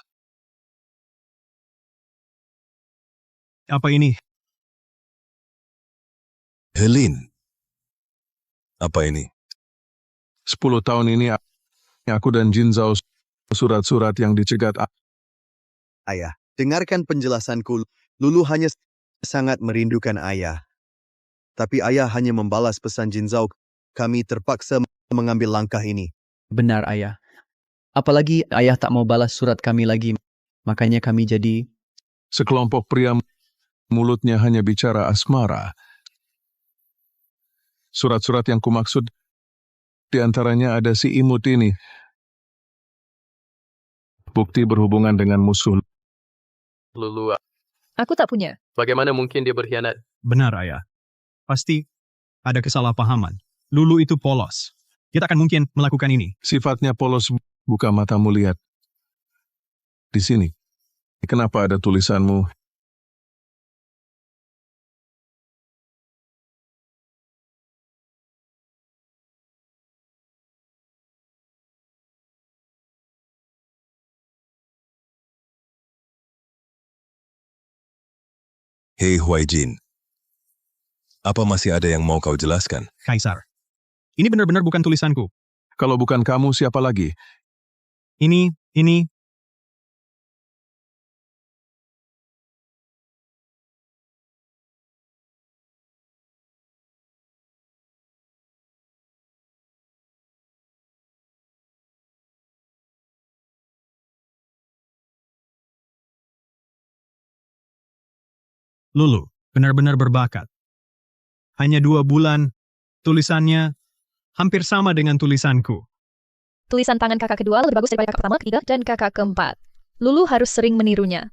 Apa ini? Helin. Apa ini? 10 tahun ini, aku dan Jin Zhao surat-surat yang dicegat. Ayah, dengarkan penjelasanku. Lulu hanya sangat merindukan ayah. Tapi ayah hanya membalas pesan Jin Zhao. Kami terpaksa mengambil langkah ini. Benar, ayah. Apalagi ayah tak mau balas surat kami lagi. Makanya kami jadi... Sekelompok pria mulutnya hanya bicara asmara. Surat-surat yang kumaksud, di antaranya ada si imut ini. Bukti berhubungan dengan musuh. Lulu, Aku tak punya. bagaimana mungkin dia berkhianat? Benar, ayah. Pasti ada kesalahpahaman. Lulu itu polos. Dia tak akan mungkin melakukan ini. Sifatnya polos, buka matamu lihat. Di sini. Kenapa ada tulisanmu? Hei Huai Jin. Apa masih ada yang mau kau jelaskan? Kaisar. Ini benar-benar bukan tulisanku. Kalau bukan kamu, siapa lagi? Ini. Lulu, benar-benar berbakat. Hanya 2 bulan, tulisannya hampir sama dengan tulisanku. Tulisan tangan kakak kedua lebih bagus daripada kakak pertama, ketiga, dan kakak keempat. Lulu harus sering menirunya.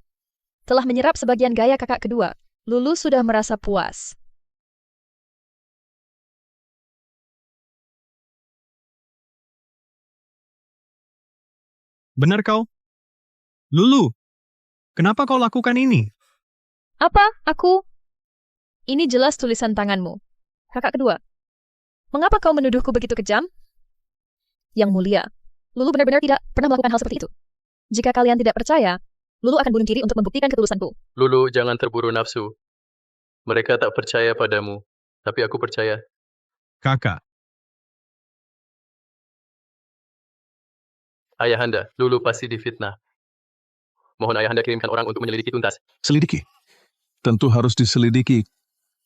Telah menyerap sebagian gaya kakak kedua, Lulu sudah merasa puas. Benar kau? Lulu, kenapa kau lakukan ini? Apa? Aku? Ini jelas tulisan tanganmu. Kakak kedua. Mengapa kau menuduhku begitu kejam? Yang mulia, Lulu benar-benar tidak pernah melakukan hal seperti itu. Jika kalian tidak percaya, Lulu akan bunuh diri untuk membuktikan ketulusanku. Lulu, jangan terburu nafsu. Mereka tak percaya padamu, tapi aku percaya. Kakak, Ayahanda, Lulu pasti difitnah. Mohon ayahanda kirimkan orang untuk menyelidiki tuntas. Selidiki. Tentu harus diselidiki.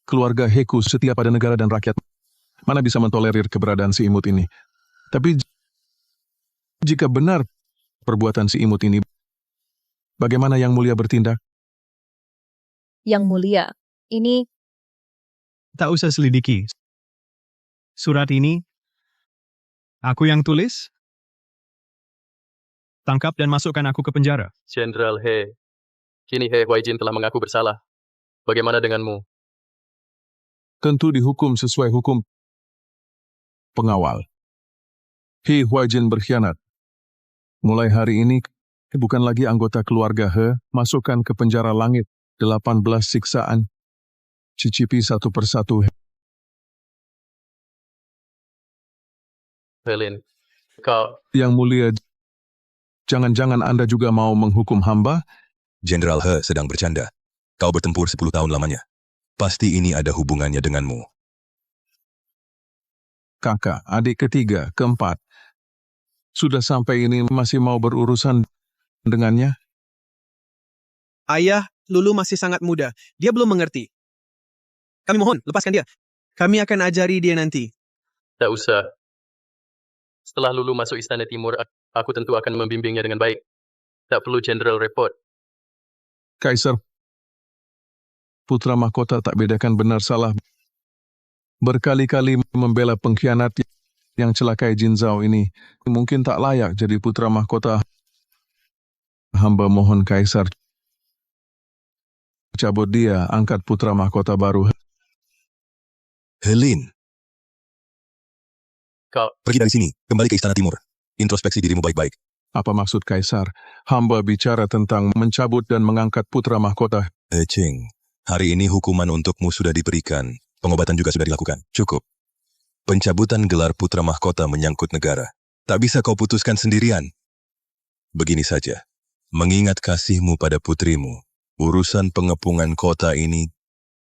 Keluarga Heku setia pada negara dan rakyat. Mana bisa mentolerir keberadaan si imut ini. Tapi jika benar perbuatan si imut ini, bagaimana Yang Mulia bertindak? Yang mulia, ini tak usah selidiki. Surat ini, aku yang tulis. Tangkap dan masukkan aku ke penjara. Jenderal He, kini He Huaijin telah mengaku bersalah. Bagaimana denganmu? Tentu dihukum sesuai hukum pengawal. He Huaijin berkhianat. Mulai hari ini, bukan lagi anggota keluarga He, masukkan ke penjara langit, 18 siksaan. cicipi satu persatu. Helen, kau Yang mulia, jangan-jangan Anda juga mau menghukum hamba? Jenderal He sedang bercanda. Kau bertempur 10 tahun lamanya. Pasti ini ada hubungannya denganmu. Kakak, adik ketiga, keempat. Sudah sampai ini masih mau berurusan dengannya? Ayah, Lulu masih sangat muda. Dia belum mengerti. Kami mohon, lepaskan dia. Kami akan ajari dia nanti. tak usah. Setelah Lulu masuk Istana Timur, aku tentu akan membimbingnya dengan baik. Tak perlu Jenderal repot. Kaisar, putra mahkota tak bedakan benar salah. Berkali-kali membela pengkhianat yang celakai Jin Zhao ini. Mungkin tak layak jadi putra mahkota. Hamba mohon Kaisar, cabut dia, angkat putra mahkota baru. Helin, Kau, pergi dari sini. Kembali ke Istana Timur. Introspeksi dirimu baik-baik. Apa maksud Kaisar? Hamba bicara tentang mencabut dan mengangkat putra mahkota. Ching, hari ini hukuman untukmu sudah diberikan. Pengobatan juga sudah dilakukan. Cukup. Pencabutan gelar putra mahkota menyangkut negara. Tak bisa kau putuskan sendirian. Begini saja. Mengingat kasihmu pada putrimu, urusan pengepungan kota ini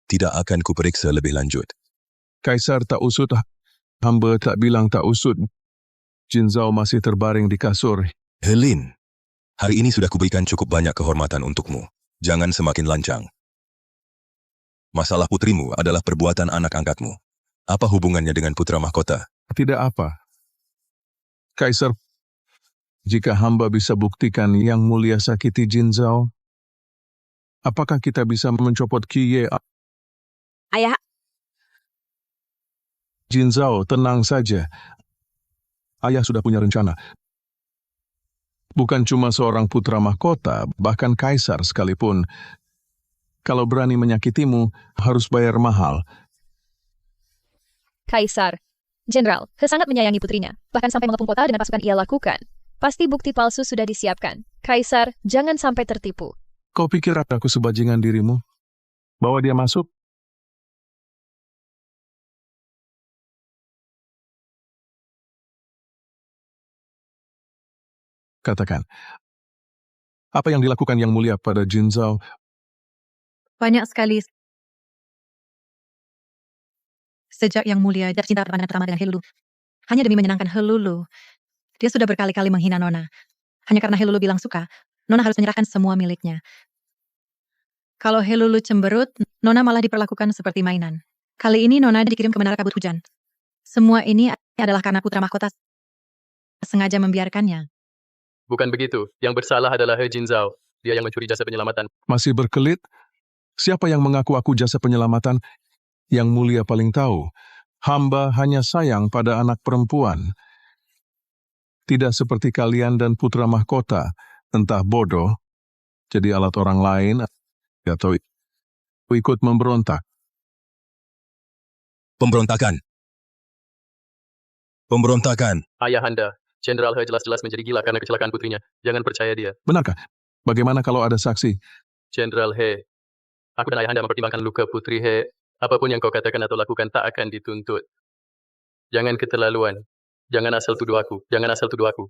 tidak akan kuperiksa lebih lanjut. Kaisar tak usut, hamba tak bilang tak usut. Jin Zhao masih terbaring di kasur. Helin, hari ini sudah kuberikan cukup banyak kehormatan untukmu. Jangan semakin lancang. Masalah putrimu adalah perbuatan anak angkatmu. Apa hubungannya dengan putra mahkota? Tidak apa. Kaisar, jika hamba bisa buktikan yang mulia sakiti Jin Zhao, apakah kita bisa mencopot Qi Ye? Ayah, Jin Zhao, tenang saja. Ayah sudah punya rencana. Bukan cuma seorang putra mahkota, bahkan kaisar sekalipun. Kalau berani menyakitimu, harus bayar mahal. Kaisar. Jenderal, He sangat menyayangi putrinya, bahkan sampai mengepung kota dengan pasukan ia lakukan. Pasti bukti palsu sudah disiapkan. Kaisar, jangan sampai tertipu. Kau pikir aku sebajingan dirimu? Bawa dia masuk? Katakan, apa yang dilakukan yang mulia pada Jin Zhao? Banyak sekali. Sejak Yang Mulia jatuh cinta pertama dengan He Lulu. Hanya demi menyenangkan He Lulu. Dia sudah berkali-kali menghina Nona. Hanya karena He Lulu bilang suka, Nona harus menyerahkan semua miliknya. Kalau He Lulu cemberut, Nona malah diperlakukan seperti mainan. Kali ini Nona dikirim ke menara kabut hujan. Semua ini adalah karena putra mahkota sengaja membiarkannya. bukan begitu. Yang bersalah adalah He Jin Zhao. Dia yang mencuri jasa penyelamatan. Masih berkelit? Siapa yang mengaku aku jasa penyelamatan? Yang mulia paling tahu. Hamba hanya sayang pada anak perempuan. Tidak seperti kalian dan putra mahkota, entah bodoh, jadi alat orang lain, atau ikut memberontak. Pemberontakan. Pemberontakan. Ayahanda, Jenderal He jelas-jelas menjadi gila karena kecelakaan putrinya. Jangan percaya dia. Benarkah? Bagaimana kalau ada saksi? Jenderal He, aku dan Ayahanda mempertimbangkan luka putri He. Apapun yang kau katakan atau lakukan tak akan dituntut. Jangan keterlaluan. Jangan asal tuduh aku. Jangan asal tuduh aku.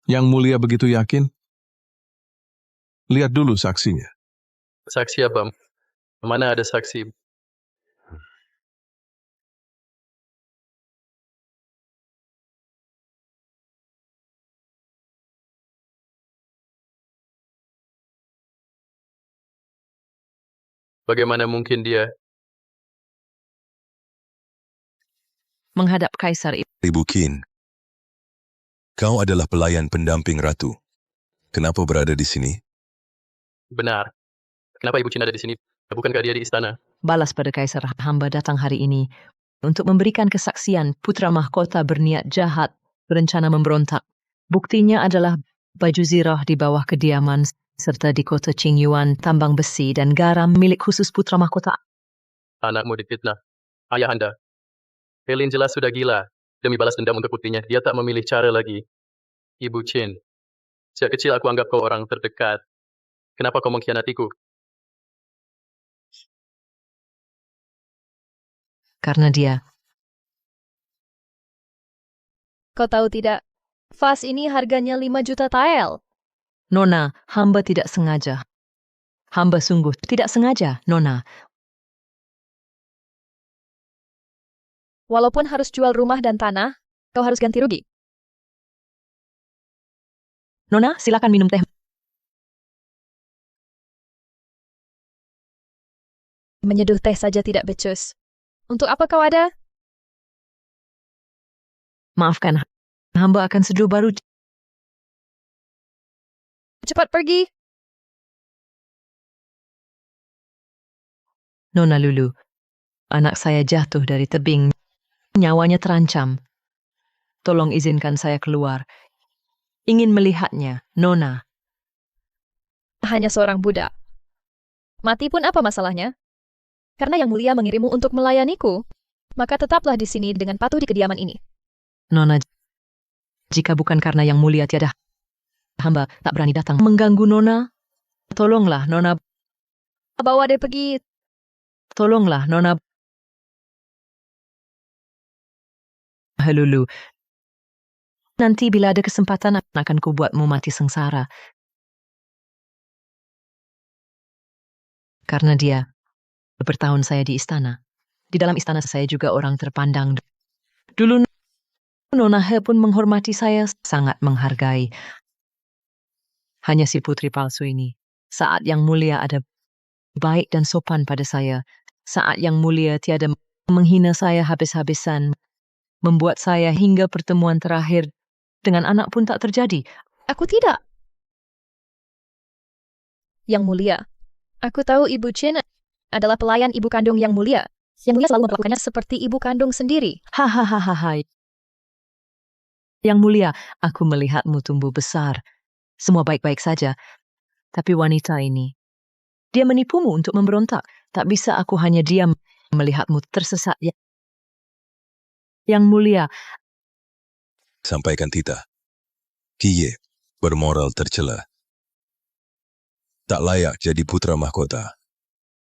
Yang mulia begitu yakin? Lihat dulu saksinya. Saksi apa? Mana ada saksi? Bagaimana mungkin dia? Menghadap Kaisar itu. Ibu Qin, kau adalah pelayan pendamping ratu. Kenapa berada di sini? Benar. Kenapa Ibu Qin ada di sini? Bukankah dia di istana? Balas pada Kaisar, hamba datang hari ini untuk memberikan kesaksian putra mahkota berniat jahat, berencana memberontak. Buktinya adalah baju zirah di bawah kediaman serta di kota Qingyuan, tambang besi dan garam milik khusus putra mahkota. Anakmu difitnah. Ayahanda, Helin jelas sudah gila. Demi balas dendam untuk putrinya, dia tak memilih cara lagi. Ibu Qin, sejak kecil aku anggap kau orang terdekat. Kenapa kau mengkhianatiku? Karena dia, Kau tahu tidak, vas ini harganya 5 juta tael. Nona, hamba tidak sengaja. Hamba sungguh tidak sengaja, Nona. Walaupun harus jual rumah dan tanah, kau harus ganti rugi. Nona, silakan minum teh. Menyeduh teh saja tidak becus. Untuk apa kau ada? Maafkan, hamba akan seduh baru. Cepat pergi. Nona Lulu, anak saya jatuh dari tebing. Nyawanya terancam. Tolong izinkan saya keluar. Ingin melihatnya, Nona. Hanya seorang budak. Mati pun apa masalahnya? Karena Yang Mulia mengirimmu untuk melayaniku, maka tetaplah di sini dengan patuh di kediaman ini. Nona, jika bukan karena Yang Mulia tiada, hamba tak berani datang mengganggu Nona. Tolonglah, Nona. Bawa dia pergi. Tolonglah, Nona. Lulu, nanti bila ada kesempatan akan kubuatmu mati sengsara. Karena dia bertahun saya di istana. Di dalam istana saya juga orang terpandang. Dulu Nona He pun menghormati saya, sangat menghargai. Hanya si putri palsu ini, saat Yang Mulia ada baik dan sopan pada saya, saat Yang Mulia tiada menghina saya habis-habisan, membuat saya hingga pertemuan terakhir dengan anak pun tak terjadi. Aku tidak. Yang Mulia, aku tahu Ibu Chin adalah pelayan ibu kandung Yang Mulia. Yang Mulia selalu memperlakukannya seperti ibu kandung sendiri. Hahaha. Yang Mulia, aku melihatmu tumbuh besar. Semua baik-baik saja. Tapi wanita ini, dia menipumu untuk memberontak. Tak bisa aku hanya diam melihatmu tersesat. Yang Mulia, Sampaikan Tita. Kiye, bermoral tercela. Tak layak jadi putra mahkota.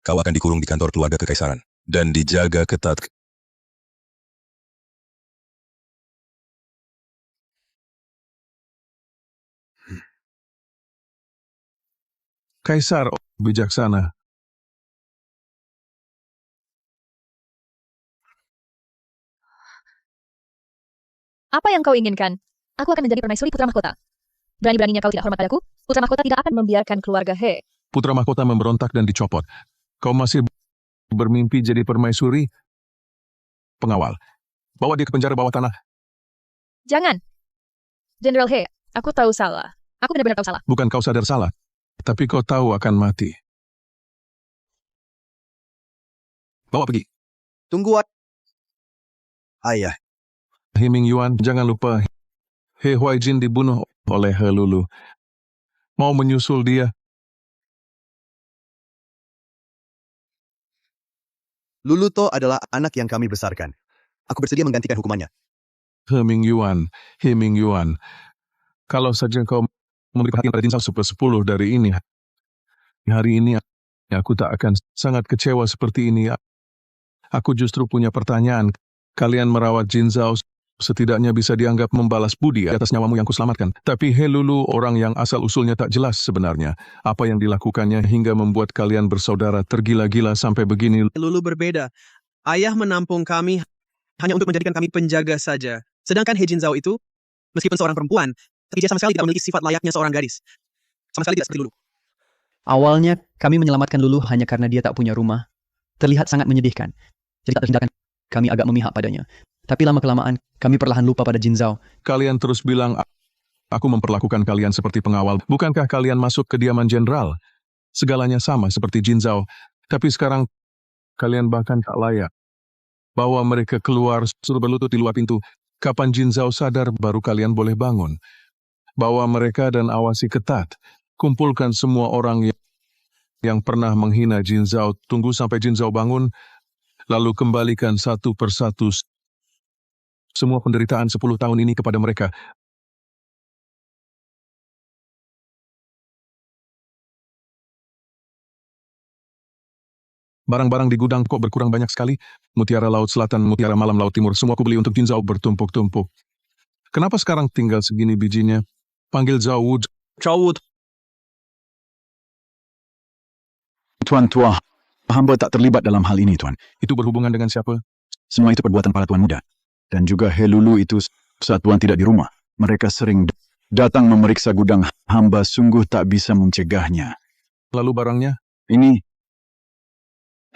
Kau akan dikurung di kantor keluarga kekaisaran dan dijaga ketat. Kaisar bijaksana. Apa yang kau inginkan? Aku akan menjadi permaisuri putra mahkota. Berani-beraninya kau tidak hormat padaku, putra mahkota tidak akan membiarkan keluarga He. Putra mahkota memberontak dan dicopot. Kau masih bermimpi jadi permaisuri? Pengawal. Bawa dia ke penjara bawah tanah. Jangan. Jenderal He, aku tahu salah. Aku benar-benar tahu salah. Bukan kau sadar salah, tapi kau tahu akan mati. Bawa pergi. Tunggu, Ayah. He Ming Yuan, jangan lupa He Huai Jin dibunuh oleh He Lulu. Mau menyusul dia? Lulu To adalah anak yang kami besarkan. Aku bersedia menggantikan hukumannya. He Ming Yuan, He Ming Yuan. Kalau saja kau memberi perhatian pada Jin Zhao 10 dari ini, hari ini aku tak akan sangat kecewa seperti ini. Aku justru punya pertanyaan. Kalian merawat Jin Zhao setidaknya bisa dianggap membalas budi atas nyawamu yang kuselamatkan. Tapi He Lulu orang yang asal-usulnya tak jelas sebenarnya. Apa yang dilakukannya hingga membuat kalian bersaudara tergila-gila sampai begini. Lulu berbeda. Ayah menampung kami hanya untuk menjadikan kami penjaga saja. Sedangkan He Jin Zhao itu, meskipun seorang perempuan, tapi dia sama sekali tidak memiliki sifat layaknya seorang gadis. Sama sekali tidak seperti Lulu. Awalnya, kami menyelamatkan Lulu hanya karena dia tak punya rumah. Terlihat sangat menyedihkan. Jadi tak terhindarkan, kami agak memihak padanya. Tapi lama-kelamaan, kami perlahan lupa pada Jin Zhao. Kalian terus bilang, aku memperlakukan kalian seperti pengawal. Bukankah kalian masuk kediaman jenderal? Segalanya sama seperti Jin Zhao. Tapi sekarang, kalian bahkan tak layak. Bawa mereka keluar, suruh berlutut di luar pintu. Kapan Jin Zhao sadar, baru kalian boleh bangun. Bawa mereka dan awasi ketat. Kumpulkan semua orang yang pernah menghina Jin Zhao. Tunggu sampai Jin Zhao bangun, lalu kembalikan satu persatu semua penderitaan 10 tahun ini kepada mereka. Barang-barang di gudang kok berkurang banyak sekali. Mutiara Laut Selatan, Mutiara Malam Laut Timur, semua aku beli untuk Jin Zhao bertumpuk-tumpuk. Kenapa sekarang tinggal segini bijinya? Panggil Zhao Wu. Zhao Wu, Tuan Tua, hamba tak terlibat dalam hal ini, Tuan. Itu berhubungan dengan siapa? Semua itu perbuatan para tuan muda. Dan juga He Lulu itu saat tuan tidak di rumah. Mereka sering datang memeriksa gudang. Hamba sungguh tak bisa mencegahnya. Lalu barangnya? Ini,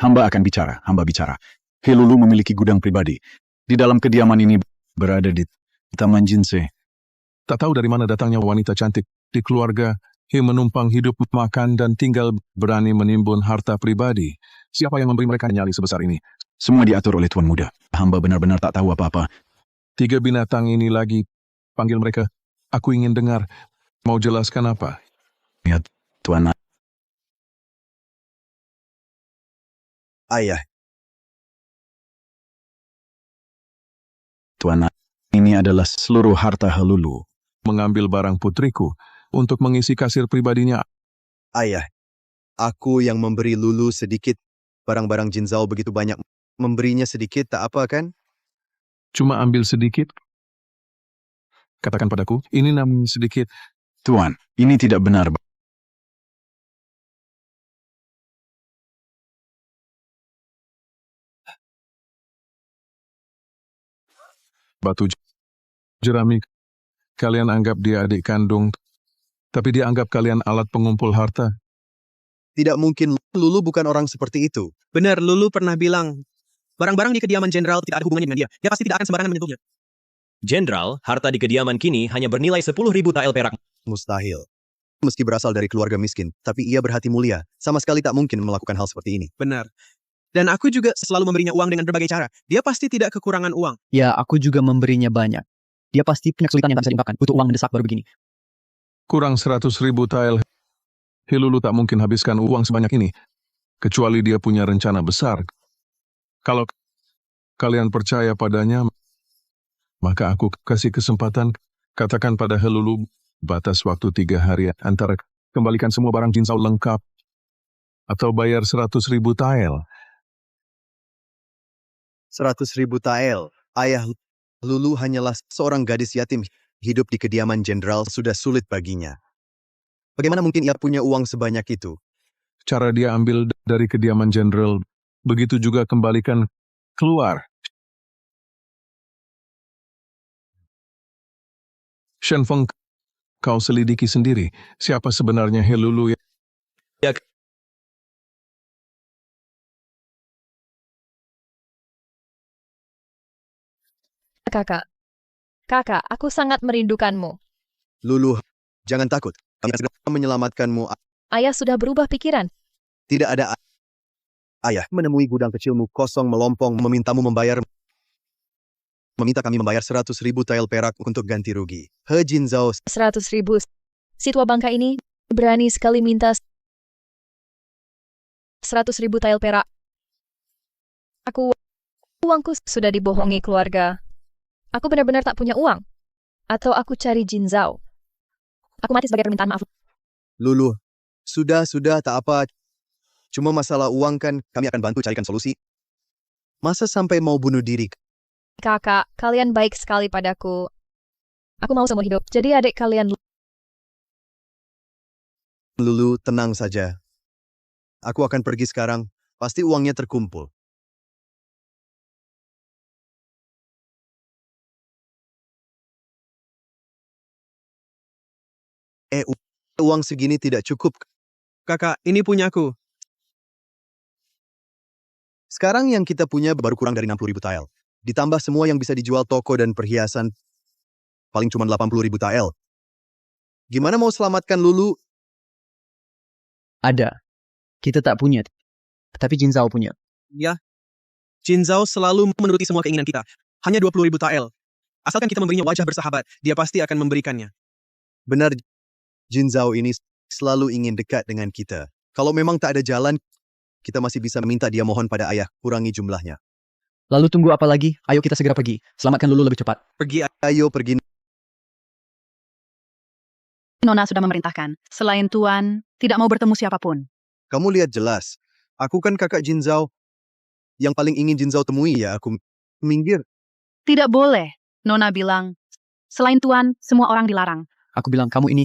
hamba akan bicara. Hamba bicara. He Lulu memiliki gudang pribadi. Di dalam kediaman ini berada di Taman Jinsei. Tak tahu dari mana datangnya wanita cantik di keluarga. He menumpang hidup, makan, dan tinggal berani menimbun harta pribadi. Siapa yang memberi mereka nyali sebesar ini? Semua diatur oleh tuan muda. Hamba benar-benar tak tahu apa-apa. 3 binatang ini lagi. Panggil mereka. Aku ingin dengar. Mau jelaskan apa? Ya, Tuan. Ayah, Tuan, ini adalah seluruh harta He Lulu. Mengambil barang putriku untuk mengisi kasir pribadinya. ayah, aku yang memberi Lulu sedikit. Barang-barang Jin Zhao begitu banyak. Memberinya sedikit tak apa kan? Cuma ambil sedikit. Katakan padaku, ini namanya sedikit. Tuan, ini tidak benar. Batu jerami. Kalian anggap dia adik kandung, tapi dia anggap kalian alat pengumpul harta. Tidak mungkin, Lulu bukan orang seperti itu. Benar, Lulu pernah bilang, barang-barang di kediaman jenderal tidak ada hubungannya dengan dia. Dia pasti tidak akan sembarangan menyentuhnya. Jenderal, harta di kediaman kini hanya bernilai 10.000 tael perak. Mustahil. Meski berasal dari keluarga miskin, tapi ia berhati mulia. Sama sekali tak mungkin melakukan hal seperti ini. Benar. Dan aku juga selalu memberinya uang dengan berbagai cara. Dia pasti tidak kekurangan uang. Ya, aku juga memberinya banyak. Dia pasti punya kesulitan yang tak bisa diungkapkan. Butuh uang mendesak baru begini. Kurang 100.000 tael. He Lulu tak mungkin habiskan uang sebanyak ini. Kecuali dia punya rencana besar. Kalau kalian percaya padanya, maka aku kasih kesempatan. Katakan pada He Lulu, batas waktu 3 hari antara kembalikan semua barang Jin Zhao lengkap atau bayar 100.000 tael. 100.000 tael. Ayah, Lulu hanyalah seorang gadis yatim. Hidup di kediaman jenderal sudah sulit baginya. Bagaimana mungkin ia punya uang sebanyak itu? Cara dia ambil dari kediaman jenderal, begitu juga kembalikan keluar. Shen Feng, kau selidiki sendiri siapa sebenarnya He Lulu ya? Kakak, aku sangat merindukanmu. Lulu, jangan takut. Kami akan segera menyelamatkanmu. Ayah sudah berubah pikiran. Tidak ada ayah menemui gudang kecilmu kosong melompong meminta kami membayar 100.000 tael perak untuk ganti rugi. He Jin Zhao 100.000. Si tua bangka ini berani sekali minta 100.000 tael perak. Uangku sudah dibohongi keluarga. Aku benar-benar tak punya uang. Atau aku cari Jin Zhao. Aku mati sebagai permintaan maaf. Lulu, sudah tak apa. Cuma masalah uang kan, kami akan bantu carikan solusi. Masa sampai mau bunuh diri? Kakak, kalian baik sekali padaku. Aku mau seumur hidup. Jadi adik kalian. Lulu, tenang saja. Aku akan pergi sekarang. Pasti uangnya terkumpul. Uang segini tidak cukup. Kakak, ini punyaku. Sekarang yang kita punya baru kurang dari 60.000 tael. Ditambah semua yang bisa dijual toko dan perhiasan, paling cuma 80.000 tael. Gimana mau selamatkan Lulu? Ada. Kita tak punya. Tapi Jin Zhao punya. Ya. Jin Zhao selalu menuruti semua keinginan kita. Hanya 20.000 tael. Asalkan kita memberinya wajah bersahabat, dia pasti akan memberikannya. Benar, Jin Zhao ini selalu ingin dekat dengan kita. Kalau memang tak ada jalan, kita masih bisa minta dia mohon pada ayah, kurangi jumlahnya. Lalu tunggu apa lagi? Ayo kita segera pergi. Selamatkan Lulu lebih cepat. Ayo pergi. Nona sudah memerintahkan. Selain Tuan, tidak mau bertemu siapapun. Kamu lihat jelas. Aku kan kakak Jin Zhao. Yang paling ingin Jin Zhao temui ya aku minggir. Tidak boleh. Nona bilang, selain Tuan, semua orang dilarang. Aku bilang kamu ini,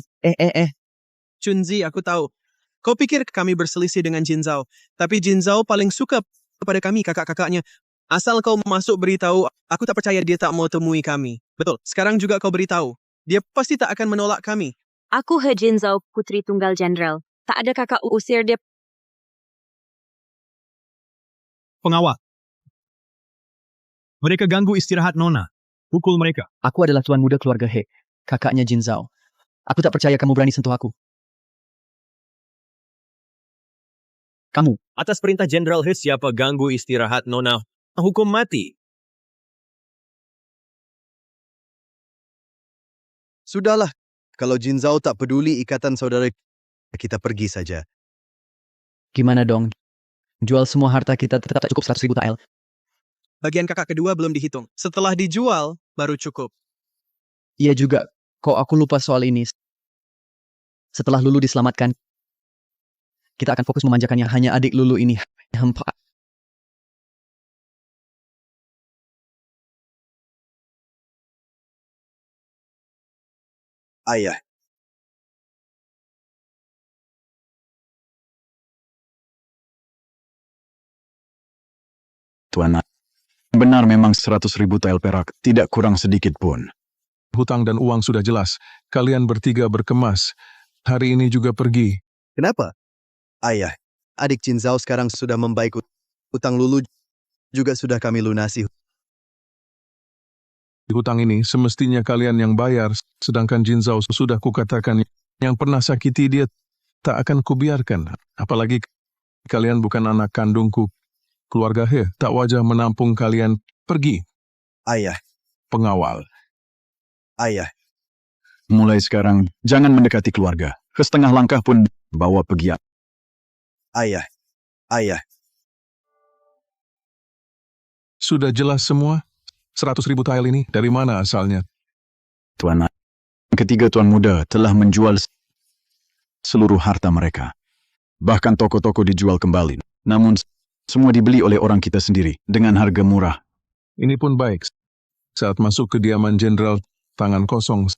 Chunzi, aku tahu. Kau pikir kami berselisih dengan Jin Zhao, tapi Jin Zhao paling suka kepada kami kakak-kakaknya. Asal kau masuk beritahu, aku tak percaya dia tak mau temui kami. Betul, sekarang juga kau beritahu. Dia pasti tak akan menolak kami. Aku He Jin Zhao, Putri Tunggal Jenderal. Tak ada kakak usir dia. Pengawal. Mereka ganggu istirahat Nona. Pukul mereka. Aku adalah tuan muda keluarga He, kakaknya Jin Zhao. Aku tak percaya kamu berani sentuh aku. Kamu. Atas perintah Jenderal He, siapa ganggu istirahat Nona, hukum mati. Sudahlah, kalau Jin Zhao tak peduli ikatan saudara, kita pergi saja. Gimana dong? Jual semua harta kita tetap tak cukup 100.000 tael. Bagian kakak kedua belum dihitung. Setelah dijual, baru cukup. Iya juga, kok aku lupa soal ini. Setelah Lulu diselamatkan, kita akan fokus memanjakannya. Hanya adik Lulu ini. Ayah. Tuan, benar memang 100.000 tael perak, tidak kurang sedikit pun. Hutang dan uang sudah jelas. Kalian bertiga berkemas. Hari ini juga pergi. Kenapa? Ayah, adik Jin Zhao sekarang sudah membaik. Utang Lulu juga sudah kami lunasi. Hutang ini semestinya kalian yang bayar, sedangkan Jin Zhao sudah kukatakan yang pernah sakiti dia tak akan kubiarkan. Apalagi kalian bukan anak kandungku. Keluarga He tak wajah menampung kalian pergi. Ayah. Pengawal. Ayah. Mulai sekarang, jangan mendekati keluarga. Setengah langkah pun bawa pergi. Ayah. Ayah. Sudah jelas semua? 100.000 tael ini dari mana asalnya? Tuan, ketiga tuan muda telah menjual seluruh harta mereka. Bahkan toko-toko dijual kembali. Namun, semua dibeli oleh orang kita sendiri dengan harga murah. Ini pun baik. Saat masuk kediaman jenderal, tangan kosong.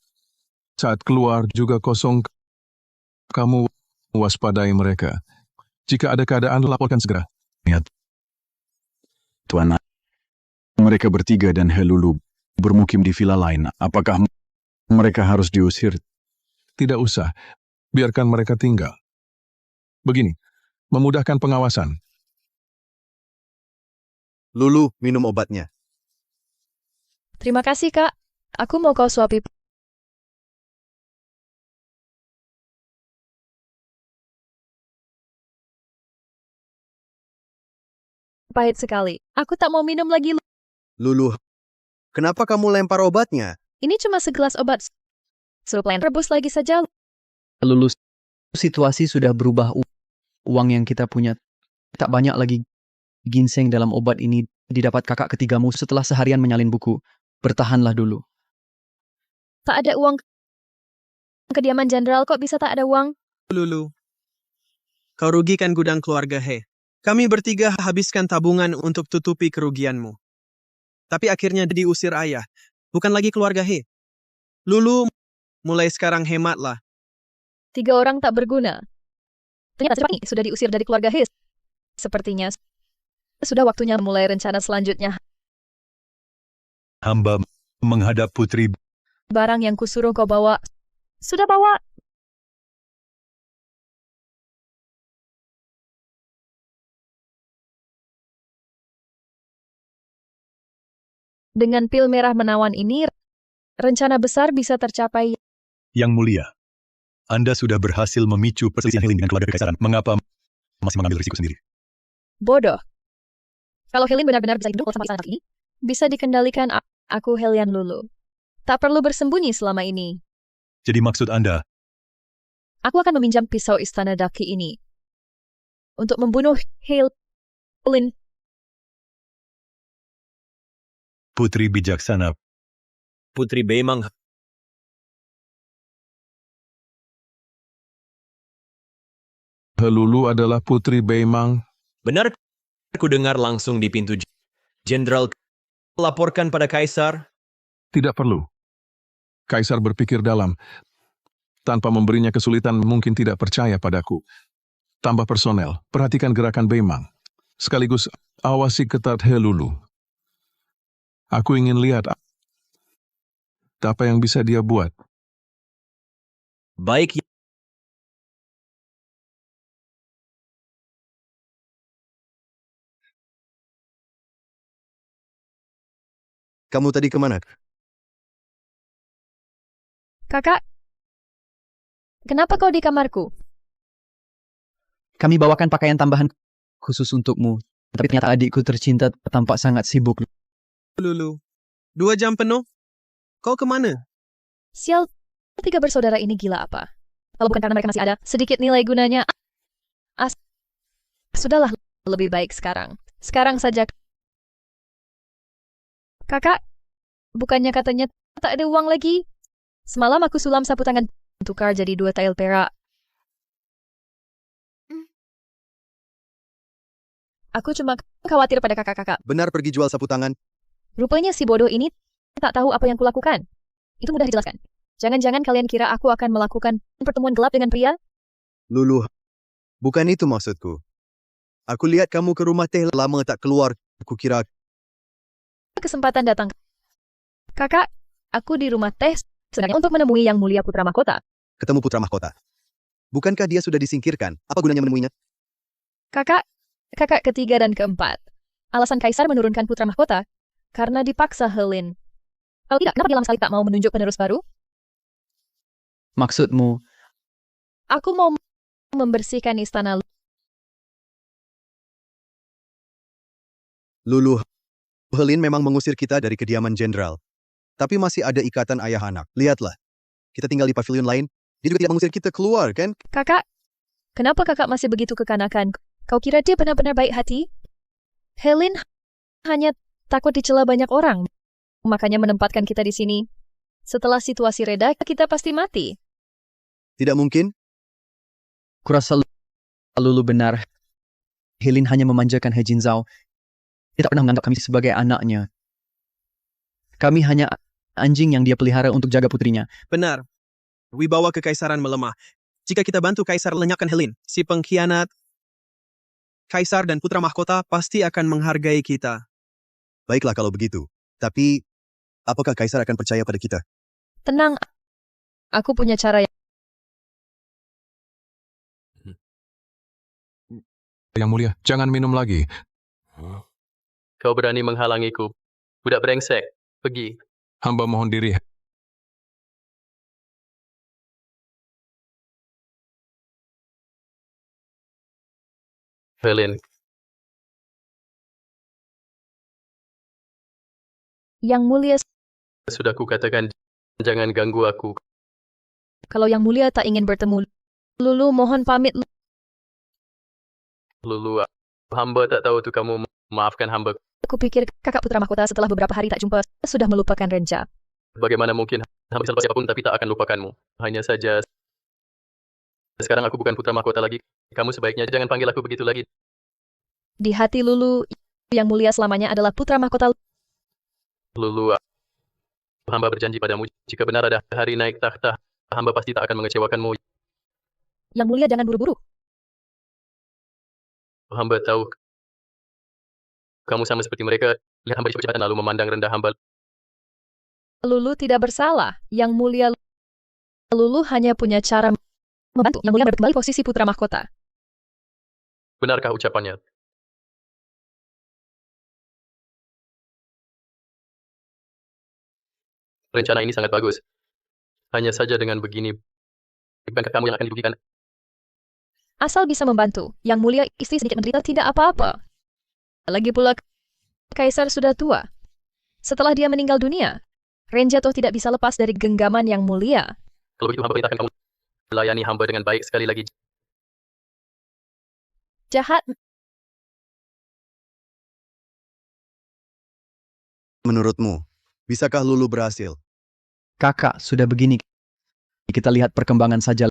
Saat keluar juga kosong. Kamu waspadai mereka. Jika ada keadaan, laporkan segera. Tuan, mereka bertiga dan Helulu bermukim di villa lain. Apakah mereka harus diusir? Tidak usah. Biarkan mereka tinggal. Begini, memudahkan pengawasan. Lulu, minum obatnya. Terima kasih, Kak. Aku mau kau suapi. Pahit sekali. Aku tak mau minum lagi. Lulu, kenapa kamu lempar obatnya? Ini cuma segelas obat. Suruh pelayan rebus lagi saja. Lulu, situasi sudah berubah. Uang yang kita punya tak banyak lagi. Ginseng dalam obat ini didapat kakak ketigamu setelah seharian menyalin buku. Bertahanlah dulu. Tak ada uang. Kediaman jenderal kok bisa tak ada uang? Lulu, kau rugikan gudang keluarga He. Kami bertiga habiskan tabungan untuk tutupi kerugianmu. Tapi akhirnya diusir ayah. Bukan lagi keluarga He. Lulu, mulai sekarang hematlah. 3 orang tak berguna. Ternyata Jepang sudah diusir dari keluarga He. Sepertinya sudah waktunya mulai rencana selanjutnya. Hamba menghadap putri. Barang yang kusuruh kau bawa. Sudah bawa. Dengan pil merah menawan ini, rencana besar bisa tercapai. Yang mulia, Anda sudah berhasil memicu perselisihan Helin dengan keluarga kekaisaran. Mengapa masih mengambil risiko sendiri? Bodoh. Kalau Helin benar-benar bisa hidup bersama istana ini, bisa dikendalikan. Aku Helian Lulu. Tak perlu bersembunyi selama ini. Jadi maksud Anda? Aku akan meminjam pisau istana Daki ini untuk membunuh Helin. Putri bijaksana. Putri Beimang. Helulu adalah putri Beimang. Benar ku dengar langsung di pintu Jenderal laporkan pada Kaisar? Tidak perlu. Kaisar berpikir dalam. Tanpa memberinya kesulitan mungkin tidak percaya padaku. Tambah personel, perhatikan gerakan Beimang. Sekaligus awasi ketat Helulu. Aku ingin lihat apa yang bisa dia buat. Baik. Kamu tadi kemana? Kakak, kenapa kau di kamarku? Kami bawakan pakaian tambahan khusus untukmu. Tapi ternyata adikku tercinta tampak sangat sibuk. Lulu, 2 jam penuh? Kau kemana? Sial, 3 bersaudara ini gila apa? Kalau bukan karena mereka masih ada sedikit nilai gunanya. Sudahlah, lebih baik sekarang. Sekarang saja. Kakak, bukannya katanya tak ada uang lagi? Semalam aku sulam sapu tangan tukar jadi 2 tael perak. Aku cuma khawatir pada kakak-kakak. Benar pergi jual sapu tangan? Rupanya si bodoh ini tak tahu apa yang kulakukan. Itu mudah dijelaskan. Jangan-jangan kalian kira aku akan melakukan pertemuan gelap dengan pria? Lulu, bukan itu maksudku. Aku lihat kamu ke rumah teh lama tak keluar. Aku kira Kesempatan datang. Kakak, aku di rumah teh sedang untuk menemui Yang Mulia Putra Mahkota. ketemu Putra Mahkota. Bukankah dia sudah disingkirkan? Apa gunanya menemuinya? Kakak ketiga dan keempat. Alasan Kaisar menurunkan Putra Mahkota karena dipaksa Helin. Kalau tidak, kenapa dia lama sekali tak mau menunjuk penerus baru? Maksudmu? Aku mau membersihkan istana. Lulu, Helin memang mengusir kita dari kediaman jenderal. Tapi masih ada ikatan ayah anak. Lihatlah, kita tinggal di pavilion lain. Dia juga tidak mengusir kita keluar, kan? Kakak, kenapa kakak masih begitu kekanakan? Kau kira dia benar-benar baik hati? Helin hanya takut dicela banyak orang. Makanya menempatkan kita di sini. Setelah situasi reda, kita pasti mati. Tidak mungkin. Kurasa Lulu benar. Helin hanya memanjakan He Jinzao. Dia tak pernah menganggap kami sebagai anaknya. Kami hanya anjing yang dia pelihara untuk jaga putrinya. Benar. Wibawa kekaisaran melemah. Jika kita bantu Kaisar lenyapkan Helin, si pengkhianat, Kaisar dan Putra Mahkota pasti akan menghargai kita. Baiklah kalau begitu. Tapi, apakah Kaisar akan percaya pada kita? Tenang, aku punya cara yang... Yang Mulia, jangan minum lagi. Kau berani menghalangiku. Budak brengsek. Pergi. Hamba mohon diri. Helin, Yang Mulia, sudah kukatakan jangan ganggu aku. kalau Yang Mulia tak ingin bertemu, Lulu mohon pamit. Lulu, hamba tak tahu tu kamu. Maafkan hamba. Aku pikir kakak Putra Mahkota setelah beberapa hari tak jumpa, sudah melupakan Renja. Bagaimana mungkin hamba bisa lupa siapapun tapi tak akan lupakanmu. Hanya saja, sekarang aku bukan Putra Mahkota lagi. Kamu sebaiknya jangan panggil aku begitu lagi. Di hati Lulu, Yang Mulia selamanya adalah Putra Mahkota. Lulu, hamba berjanji padamu, jika benar ada hari naik takhta, hamba pasti tak akan mengecewakanmu. Yang Mulia jangan buru-buru. Hamba tahu, kamu sama seperti mereka, lihat hamba cepat-cepatan lalu memandang rendah hamba. Lulu tidak bersalah. Yang Mulia, Lulu hanya punya cara membantu Yang Mulia berkembali posisi Putra Mahkota. Benarkah ucapannya? Rencana ini sangat bagus. Hanya saja dengan begini, bukankah kamu yang akan dirugikan? Asal bisa membantu, Yang Mulia istri sedikit menderita tidak apa-apa. Lagi pula, Kaisar sudah tua. Setelah dia meninggal dunia, Renja toh tidak bisa lepas dari genggaman Yang Mulia. Kalau begitu hamba perintahkan kamu melayani hamba dengan baik sekali lagi. Jahat. Menurutmu, bisakah Lulu berhasil? Kakak, sudah begini. Kita lihat perkembangan saja.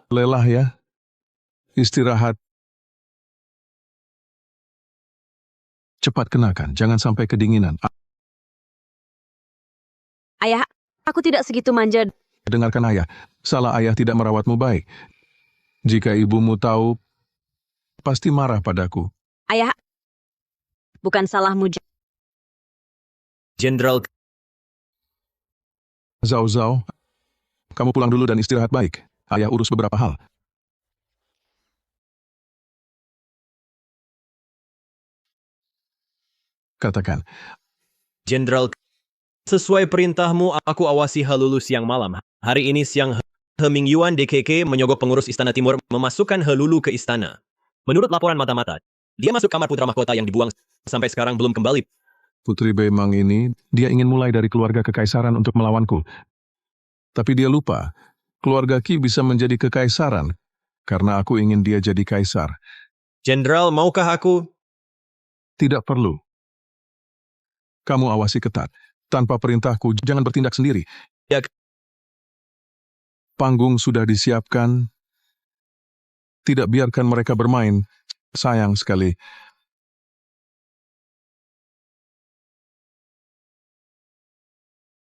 Lelah ya. Istirahat. Cepat kenakan, jangan sampai kedinginan. Ayah, aku tidak segitu manja. Dengarkan ayah, salah ayah tidak merawatmu baik. Jika ibumu tahu, pasti marah padaku. Ayah, bukan salahmu. Jenderal Zhao Zhao, kamu pulang dulu dan istirahat baik. Ayah urus beberapa hal. Katakan. Jenderal, sesuai perintahmu, aku awasi Helulu siang malam. Hari ini siang, He Mingyuan DKK menyogok pengurus Istana Timur memasukkan Helulu ke istana. Menurut laporan mata-mata, dia masuk kamar putra mahkota yang dibuang sampai sekarang belum kembali. Putri Beimang ini, dia ingin mulai dari keluarga kekaisaran untuk melawanku. Tapi dia lupa, keluarga Qi bisa menjadi kekaisaran, karena aku ingin dia jadi kaisar. Jenderal, maukah aku? Tidak perlu. Kamu awasi ketat. Tanpa perintahku, jangan bertindak sendiri. Ya. Panggung sudah disiapkan. Tidak biarkan mereka bermain. Sayang sekali.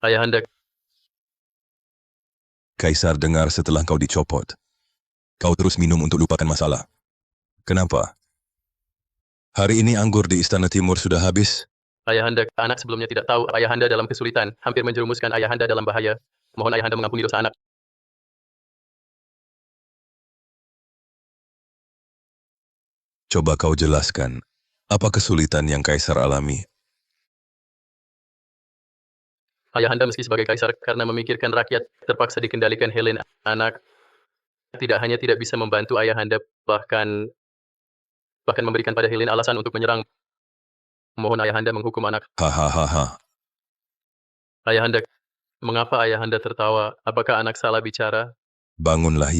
Ayahanda, Kaisar dengar setelah kau dicopot. Kau terus minum untuk lupakan masalah. Kenapa? Hari ini anggur di Istana Timur sudah habis. Ayahanda, anak sebelumnya tidak tahu Ayahanda dalam kesulitan, hampir menjerumuskan Ayahanda dalam bahaya. Mohon Ayahanda mengampuni dosa anak. Coba kau jelaskan, apa kesulitan yang Kaisar alami? Ayahanda meski sebagai kaisar karena memikirkan rakyat, terpaksa dikendalikan Helen anak. Tidak hanya tidak bisa membantu Ayahanda, bahkan memberikan pada Helen alasan untuk menyerang. Mohon Ayahanda menghukum anak. Hahaha. Ayahanda, mengapa Ayahanda tertawa? Apakah anak salah bicara? Bangunlah.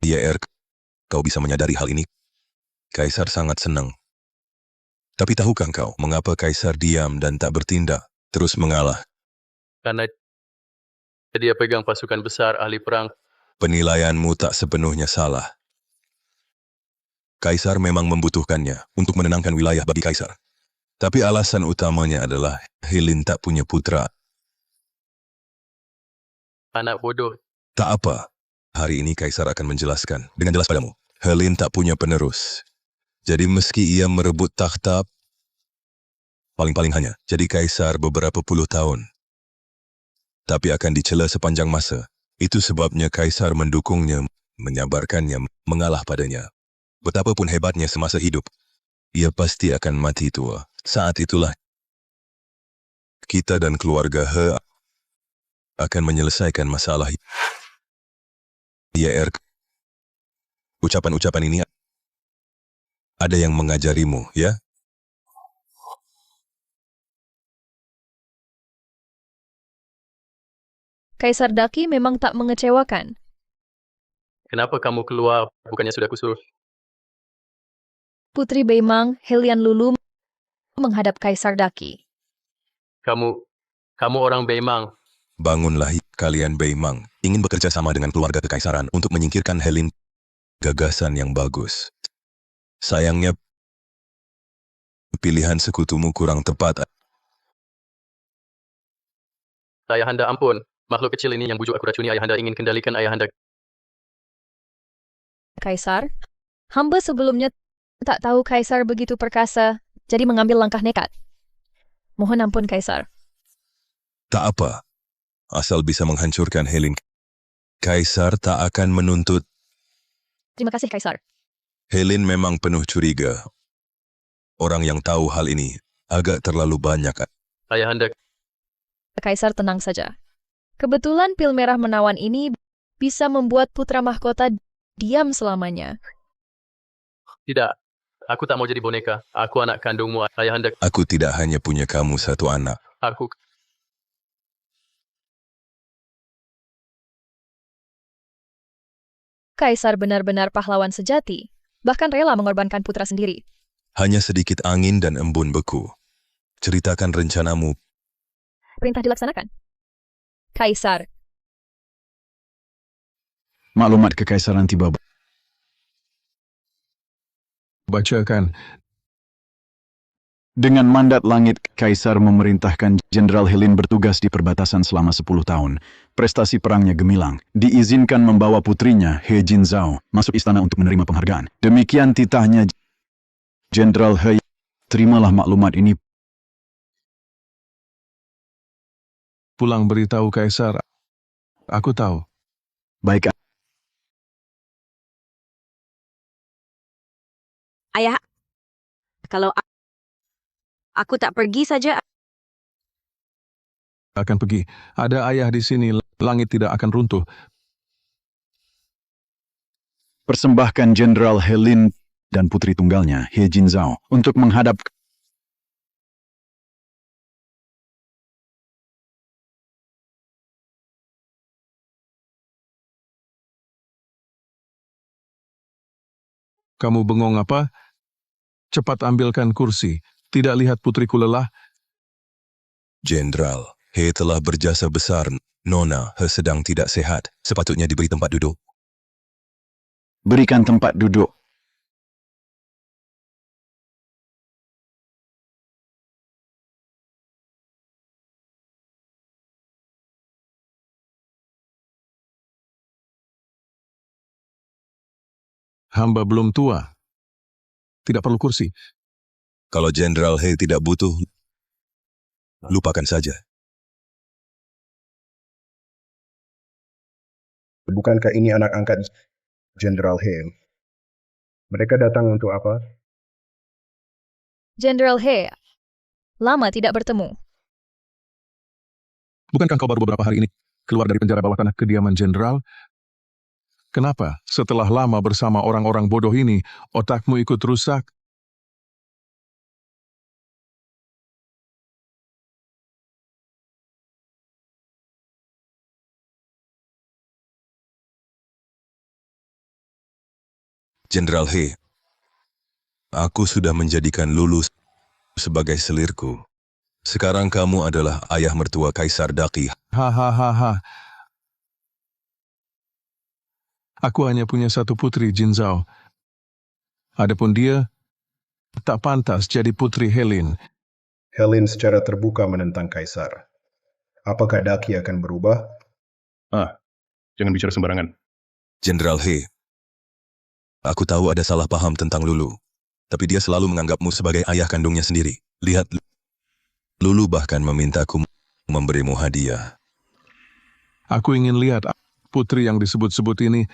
Yair, kau bisa menyadari hal ini. Kaisar sangat senang. Tapi tahukah kau mengapa Kaisar diam dan tak bertindak, terus mengalah? Karena dia pegang pasukan besar ahli perang. Penilaianmu tak sepenuhnya salah. Kaisar memang membutuhkannya untuk menenangkan wilayah bagi Kaisar. Tapi alasan utamanya adalah Helen tak punya putra. Anak bodoh. Tak apa. Hari ini Kaisar akan menjelaskan dengan jelas padamu. Helen tak punya penerus. Jadi meski ia merebut takhta, paling-paling hanya jadi kaisar beberapa puluh tahun. Tapi akan dicela sepanjang masa. Itu sebabnya kaisar mendukungnya, menyabarkannya, mengalah padanya. Betapapun hebatnya semasa hidup, ia pasti akan mati tua. Saat itulah kita dan keluarga He akan menyelesaikan masalah. Yair, ucapan-ucapan ini ada yang mengajarimu, ya? Kaisar Daki memang tak mengecewakan. Kenapa kamu keluar? Bukannya sudah kusuruh. Putri Beimang, Helian Lulu, menghadap Kaisar Daki. Kamu orang Beimang. Bangunlah, kalian Beimang. Ingin bekerja sama dengan keluarga kekaisaran untuk menyingkirkan Helen. Gagasan yang bagus. Sayangnya, pilihan sekutumu kurang tepat. Ayahanda, ampun. Makhluk kecil ini yang bujuk aku racuni. Ayahanda ingin kendalikan Ayahanda. Kaisar, hamba sebelumnya tak tahu Kaisar begitu perkasa, jadi mengambil langkah nekat. Mohon ampun, Kaisar. Tak apa. Asal bisa menghancurkan Helen. Kaisar tak akan menuntut. Terima kasih, Kaisar. Helen memang penuh curiga. Orang yang tahu hal ini agak terlalu banyak. Ayahanda. Kaisar tenang saja. Kebetulan pil merah menawan ini bisa membuat putra mahkota diam selamanya. Tidak. Aku tak mau jadi boneka. Aku anak kandungmu, Ayahanda. Aku tidak hanya punya kamu satu anak. Aku... Kaisar benar-benar pahlawan sejati, bahkan rela mengorbankan putra sendiri. Hanya sedikit angin dan embun beku. Ceritakan rencanamu. Perintah dilaksanakan. Kaisar. Maklumat kekaisaran tiba. Bacakan. Dengan mandat langit, Kaisar memerintahkan Jenderal Helin bertugas di perbatasan selama 10 tahun. Prestasi perangnya gemilang. Diizinkan membawa putrinya, He Jinzhao, masuk istana untuk menerima penghargaan. Demikian titahnya Jenderal He. Terimalah maklumat ini. Pulang beritahu Kaisar. Aku tahu. Baik. Ayah, kalau aku tak pergi saja, Akan pergi. Ada ayah di sini, langit tidak akan runtuh. Persembahkan Jenderal Helin dan putri tunggalnya, He Jinzhao, untuk menghadap Kamu bengong apa? Cepat ambilkan kursi. Tidak lihat putriku lelah? Jenderal, He telah berjasa besar. Nona He sedang tidak sehat. Sepatutnya diberi tempat duduk. berikan tempat duduk. Hamba belum tua. Tidak perlu kursi. Kalau Jenderal He tidak butuh, lupakan saja. Bukankah ini anak angkat Jenderal He? Mereka datang untuk apa? Jenderal He, lama tidak bertemu. Bukankah kau baru beberapa hari ini keluar dari penjara bawah tanah kediaman jenderal? Kenapa setelah lama bersama orang-orang bodoh ini, otakmu ikut rusak? Jenderal He, aku sudah menjadikan Lulu sebagai selirku. Sekarang kamu adalah ayah mertua Kaisar Daqi. Hahaha. Aku hanya punya satu putri, Jinzhao. Adapun dia, tak pantas jadi putri Helin. Helin secara terbuka menentang Kaisar. Apakah Daqi akan berubah? Jangan bicara sembarangan. Jenderal He, aku tahu ada salah paham tentang Lulu. Tapi dia selalu menganggapmu sebagai ayah kandungnya sendiri. Lihat, Lulu bahkan memintaku memberimu hadiah. Aku ingin lihat putri yang disebut-sebut ini,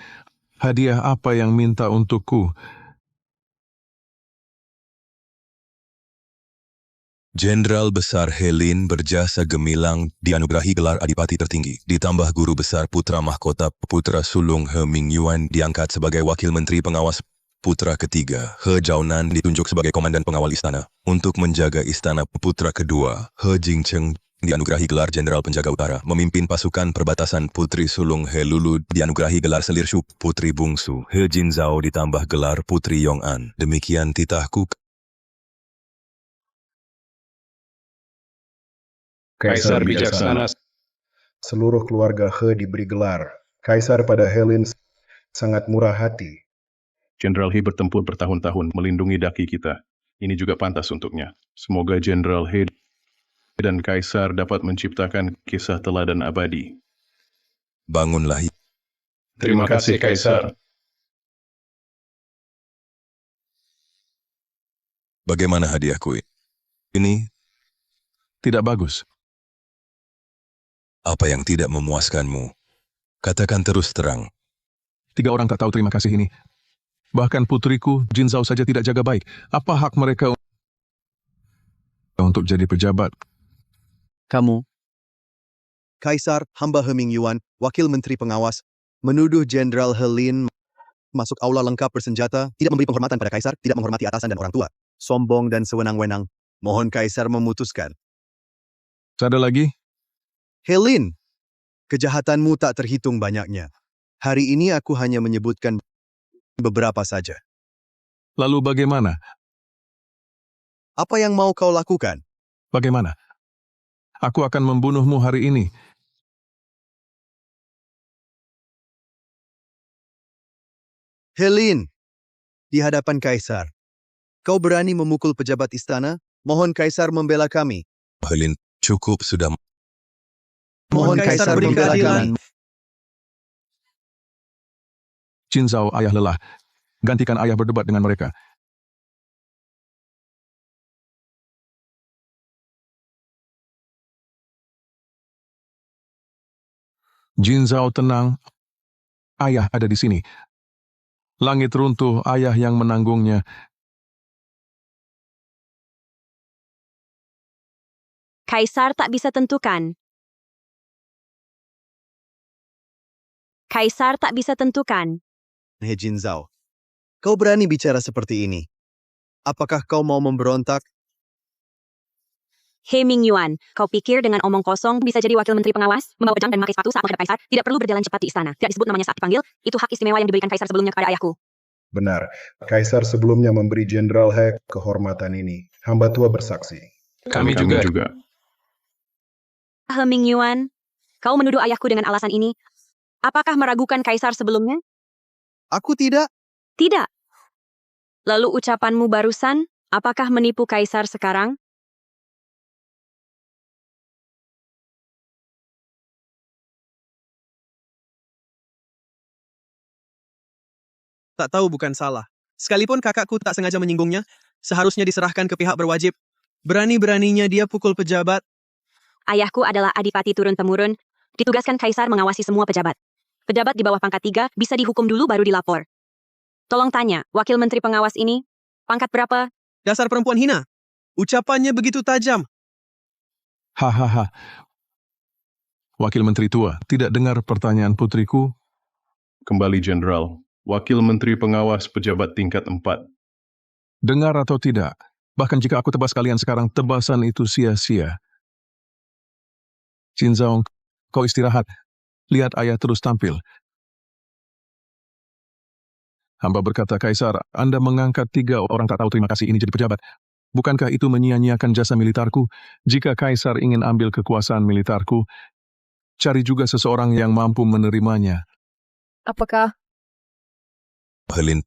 hadiah apa yang minta untukku. Jenderal Besar Helin berjasa gemilang dianugerahi gelar adipati tertinggi. Ditambah guru besar putra mahkota putra sulung He Mingyuan diangkat sebagai wakil menteri pengawas. Putra ketiga, He Zhaonan ditunjuk sebagai komandan pengawal istana. Untuk menjaga istana, putra kedua, He Jingcheng dianugerahi gelar Jenderal Penjaga Utara. Memimpin pasukan perbatasan, putri sulung He Lulu dianugerahi gelar Selir Shu. Putri bungsu, He Jinzhao ditambah gelar Putri Yong'an. Demikian titahku. Kaisar bijaksana. Seluruh keluarga He diberi gelar. Kaisar pada Helin sangat murah hati. Jenderal He bertempur bertahun-tahun melindungi Daqi kita. Ini juga pantas untuknya. Semoga Jenderal He dan Kaisar dapat menciptakan kisah teladan abadi. Bangunlah. Terima kasih, Kaisar. Bagaimana hadiahku ini? Tidak bagus. Apa yang tidak memuaskanmu? Katakan terus terang. 3 orang tak tahu terima kasih ini. Bahkan putriku, Jinzhao saja tidak jaga baik. Apa hak mereka untuk jadi pejabat? Kamu, Kaisar, hamba He Mingyuan, wakil menteri pengawas, menuduh Jenderal Helin masuk aula lengkap bersenjata, tidak memberi penghormatan pada Kaisar, tidak menghormati atasan dan orang tua. Sombong dan sewenang-wenang. Mohon Kaisar memutuskan. Ada lagi? Helin, kejahatanmu tak terhitung banyaknya. Hari ini aku hanya menyebutkan beberapa saja. Lalu bagaimana? Apa yang mau kau lakukan? Bagaimana? Aku akan membunuhmu hari ini. Helin, di hadapan Kaisar. Kau berani memukul pejabat istana? Mohon Kaisar membela kami. Helin, cukup sudah. Mohon Kaisar beri membela keadilan. kami. Jin Zhao, ayah lelah. Gantikan ayah berdebat dengan mereka. Jin Zhao, tenang. Ayah ada di sini. Langit runtuh, ayah yang menanggungnya. Kaisar tak bisa tentukan. Kaisar tak bisa tentukan. He Jin Zhao, kau berani bicara seperti ini? Apakah kau mau memberontak? He Ming Yuan, kau pikir dengan omong kosong bisa jadi wakil menteri pengawas, membawa pedang dan memakai sepatu saat menghadap Kaisar, tidak perlu berjalan cepat di istana, tidak disebut namanya saat dipanggil, itu hak istimewa yang diberikan Kaisar sebelumnya kepada ayahku. Benar, Kaisar sebelumnya memberi Jenderal He kehormatan ini. Hamba tua bersaksi. Kami juga. He Ming Yuan, kau menuduh ayahku dengan alasan ini. Apakah meragukan Kaisar sebelumnya? Aku tidak. Tidak. Lalu ucapanmu barusan, apakah menipu Kaisar sekarang? Tak tahu bukan salah. Sekalipun kakakku tak sengaja menyinggungnya, seharusnya diserahkan ke pihak berwajib. Berani-beraninya dia pukul pejabat. Ayahku adalah adipati turun-temurun, ditugaskan Kaisar mengawasi semua pejabat. Pejabat di bawah pangkat 3 bisa dihukum dulu baru dilapor. Tolong tanya, wakil menteri pengawas ini, pangkat berapa? Dasar perempuan hina. Ucapannya begitu tajam. Hahaha. Wakil Menteri tua, tidak dengar pertanyaan putriku? Kembali, Jenderal. Wakil Menteri Pengawas Pejabat tingkat 4. Dengar atau tidak? Bahkan jika aku tebas kalian sekarang, tebasan itu sia-sia. Jin Zhao, kau istirahat. Lihat ayah terus tampil. Hamba berkata, Kaisar, Anda mengangkat 3 orang tak tahu terima kasih ini jadi pejabat. Bukankah itu menyia-nyiakan jasa militerku? Jika Kaisar ingin ambil kekuasaan militerku, cari juga seseorang yang mampu menerimanya. Apakah Helin,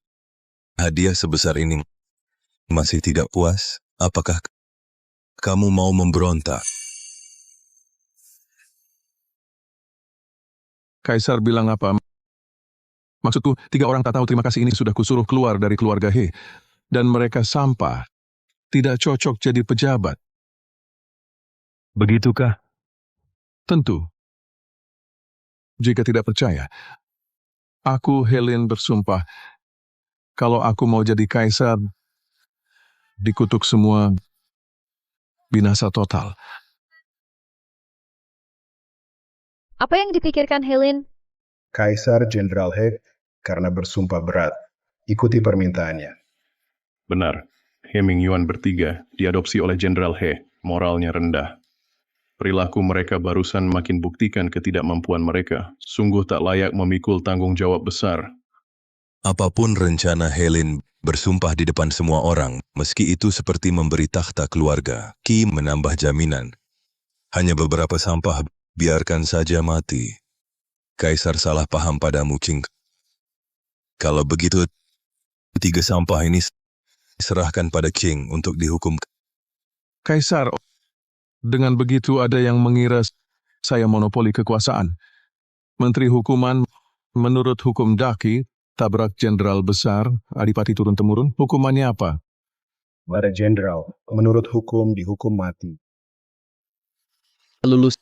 hadiah sebesar ini masih tidak puas? Apakah kamu mau memberontak? Kaisar bilang apa? Maksudku, 3 orang tak tahu terima kasih ini sudah kusuruh keluar dari keluarga He. Dan mereka sampah. Tidak cocok jadi pejabat. Begitukah? Tentu. Jika tidak percaya, aku, Helin, bersumpah, kalau aku mau jadi kaisar, dikutuk semua, binasa total. apa yang dipikirkan Helin? Kaisar Jenderal He karena bersumpah berat. Ikuti permintaannya. Benar. He Ming Yuan bertiga diadopsi oleh Jenderal He. Moralnya rendah. Perilaku mereka barusan makin buktikan ketidakmampuan mereka. Sungguh tak layak memikul tanggung jawab besar. Apapun rencana Helin bersumpah di depan semua orang, meski itu seperti memberi takhta keluarga, Ki menambah jaminan. Hanya beberapa sampah, biarkan saja mati. Kaisar salah paham padamu, Cing. Kalau begitu, 3 sampah ini serahkan pada King untuk dihukum. Kaisar, dengan begitu ada yang mengira saya monopoli kekuasaan. Menteri Hukuman, menurut hukum Daki, tabrak jenderal besar, adipati turun-temurun, hukumannya apa? Para jenderal, menurut hukum dihukum mati. Lulus,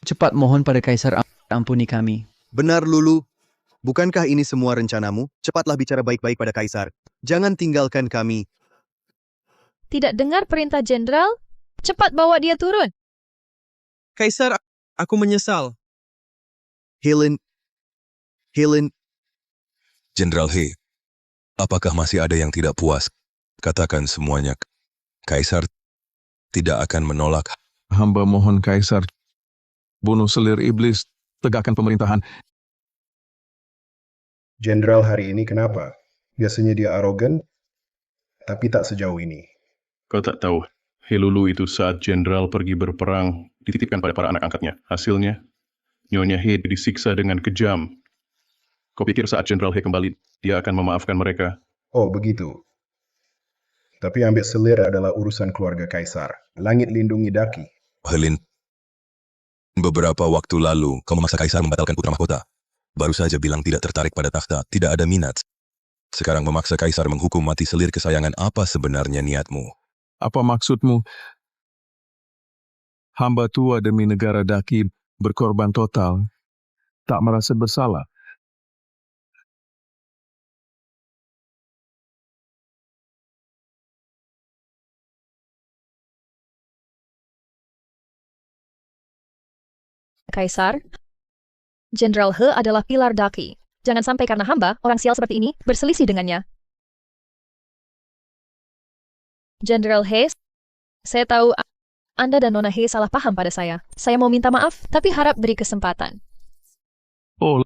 cepat mohon pada Kaisar ampuni kami. Benar, Lulu. Bukankah ini semua rencanamu? Cepatlah bicara baik-baik pada Kaisar. Jangan tinggalkan kami. Tidak dengar perintah jenderal? Cepat bawa dia turun. Kaisar, aku menyesal. Helin. Jenderal He, apakah masih ada yang tidak puas? Katakan semuanya. Kaisar tidak akan menolak. Hamba mohon Kaisar, bunuh selir iblis, tegakkan pemerintahan. Jenderal hari ini kenapa? Biasanya dia arogan, tapi tak sejauh ini. Kau tak tahu, Helulu itu saat jenderal pergi berperang, dititipkan pada para anak angkatnya. Hasilnya, Nyonya He disiksa dengan kejam. Kau pikir saat Jenderal He kembali, dia akan memaafkan mereka? Oh, begitu. Tapi ambil selir adalah urusan keluarga Kaisar. Langit lindungi Daki. Helin, beberapa waktu lalu kau memaksa Kaisar membatalkan putra mahkota. Baru saja bilang tidak tertarik pada takhta, tidak ada minat. Sekarang memaksa Kaisar menghukum mati selir kesayangan. Apa sebenarnya niatmu? Apa maksudmu? Hamba tua demi negara Daki berkorban total. Tak merasa bersalah. Kaisar, Jenderal He adalah pilar Daki. Jangan sampai karena hamba, orang sial seperti ini, berselisih dengannya. Jenderal He, saya tahu Anda dan Nona He salah paham pada saya. Saya mau minta maaf, tapi harap beri kesempatan. Oh,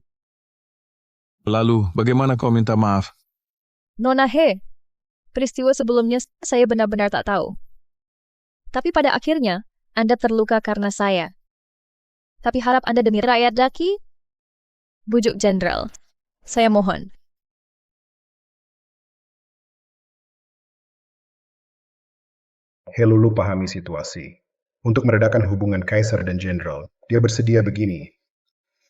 lalu bagaimana kau minta maaf? Nona He, peristiwa sebelumnya saya benar-benar tak tahu. Tapi pada akhirnya, Anda terluka karena saya. Tapi harap Anda demi rakyat Daki, bujuk Jenderal. Saya mohon. Helulu pahami situasi. Untuk meredakan hubungan Kaisar dan Jenderal, dia bersedia begini.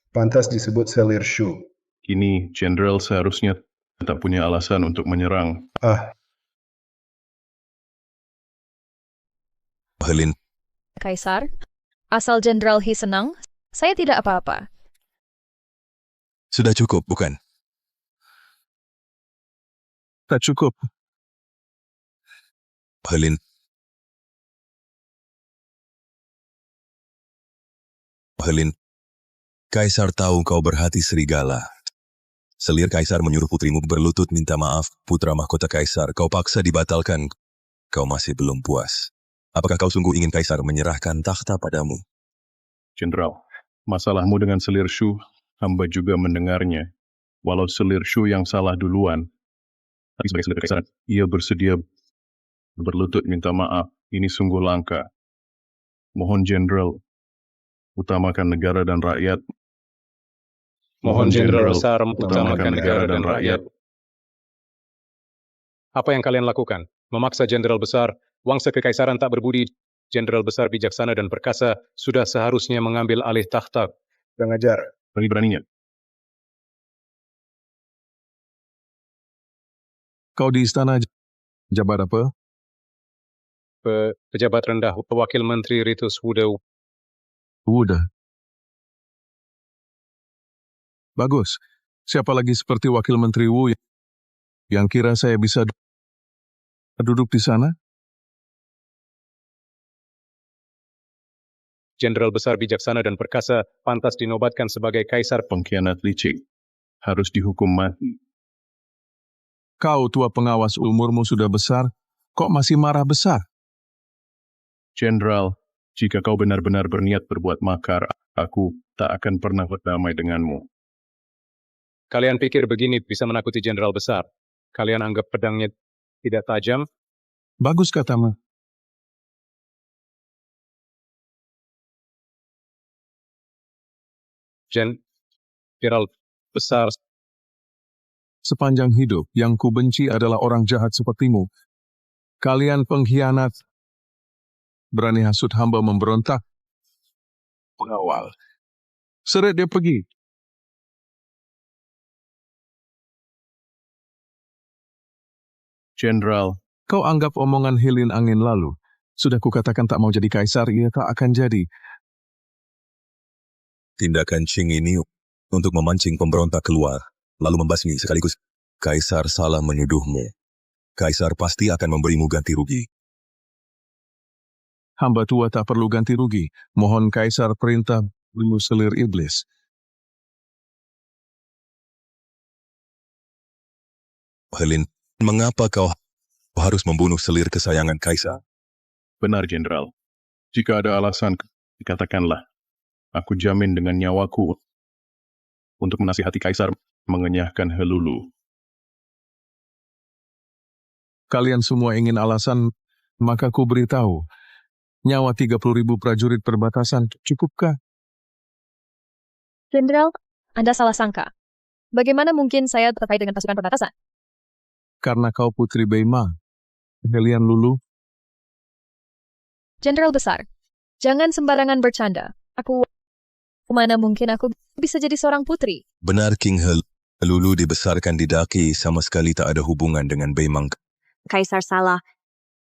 Pantas disebut selir Shu. Kini, Jenderal seharusnya tak punya alasan untuk menyerang. Helin, Kaisar, asal Jenderal He senang, saya tidak apa-apa. sudah cukup, bukan? Tak cukup. Helin, Kaisar tahu kau berhati serigala. Selir Kaisar menyuruh putrimu berlutut minta maaf, putra mahkota Kaisar, kau paksa dibatalkan. Kau masih belum puas. Apakah kau sungguh ingin Kaisar menyerahkan takhta padamu? Jenderal, masalahmu dengan selir Shu, hamba juga mendengarnya. Walau selir Shu yang salah duluan, tapi sebagai selir Kekaisaran, ia bersedia berlutut minta maaf. Ini sungguh langka. Mohon Jenderal, utamakan negara dan rakyat. Mohon Jenderal Besar utamakan negara dan rakyat. Apa yang kalian lakukan? Memaksa Jenderal Besar, wangsa kekaisaran tak berbudi. Jenderal Besar bijaksana dan perkasa sudah seharusnya mengambil alih takhta. Kurang ajar. Berani-beraninya. Kau di istana jabat apa? Pejabat rendah, Wakil Menteri Ritus Wuda. Bagus. Siapa lagi seperti Wakil Menteri Wu yang kira saya bisa duduk di sana? Jenderal Besar bijaksana dan perkasa pantas dinobatkan sebagai kaisar. Pengkhianat licik harus dihukum mati. Kau tua pengawas, umurmu sudah besar, kok masih marah besar? Jenderal, jika kau benar-benar berniat berbuat makar, aku tak akan pernah berdamai denganmu. Kalian pikir begini bisa menakuti Jenderal Besar? Kalian anggap pedangnya tidak tajam? Bagus katamu. Jenderal Besar. Sepanjang hidup, yang kubenci adalah orang jahat sepertimu. Kalian pengkhianat. Berani hasut hamba memberontak. Pengawal. Seret dia pergi. Jenderal. Kau anggap omongan Helin angin lalu. Sudah kukatakan tak mau jadi kaisar, ia tak akan jadi. Tindakan Qing ini untuk memancing pemberontak keluar, lalu membasmi sekaligus. Kaisar salah menyuduhmu. Kaisar pasti akan memberimu ganti rugi. Hamba tua tak perlu ganti rugi. Mohon Kaisar perintah bunuh selir iblis. Helin, mengapa kau harus membunuh selir kesayangan Kaisar? Benar, Jenderal. Jika ada alasan, katakanlah. Aku jamin dengan nyawaku untuk menasihati Kaisar mengenyahkan Helulu. Kalian semua ingin alasan, maka ku beritahu. Nyawa 30.000 prajurit perbatasan cukupkah? Jenderal, Anda salah sangka. Bagaimana mungkin saya terkait dengan pasukan perbatasan? Karena kau Putri Beimang. Helian Lulu, Jenderal besar, jangan sembarangan bercanda. Mana mungkin aku bisa jadi seorang putri? Benar King Lulu dibesarkan di Daki sama sekali tak ada hubungan dengan Beimang. Kaisar salah.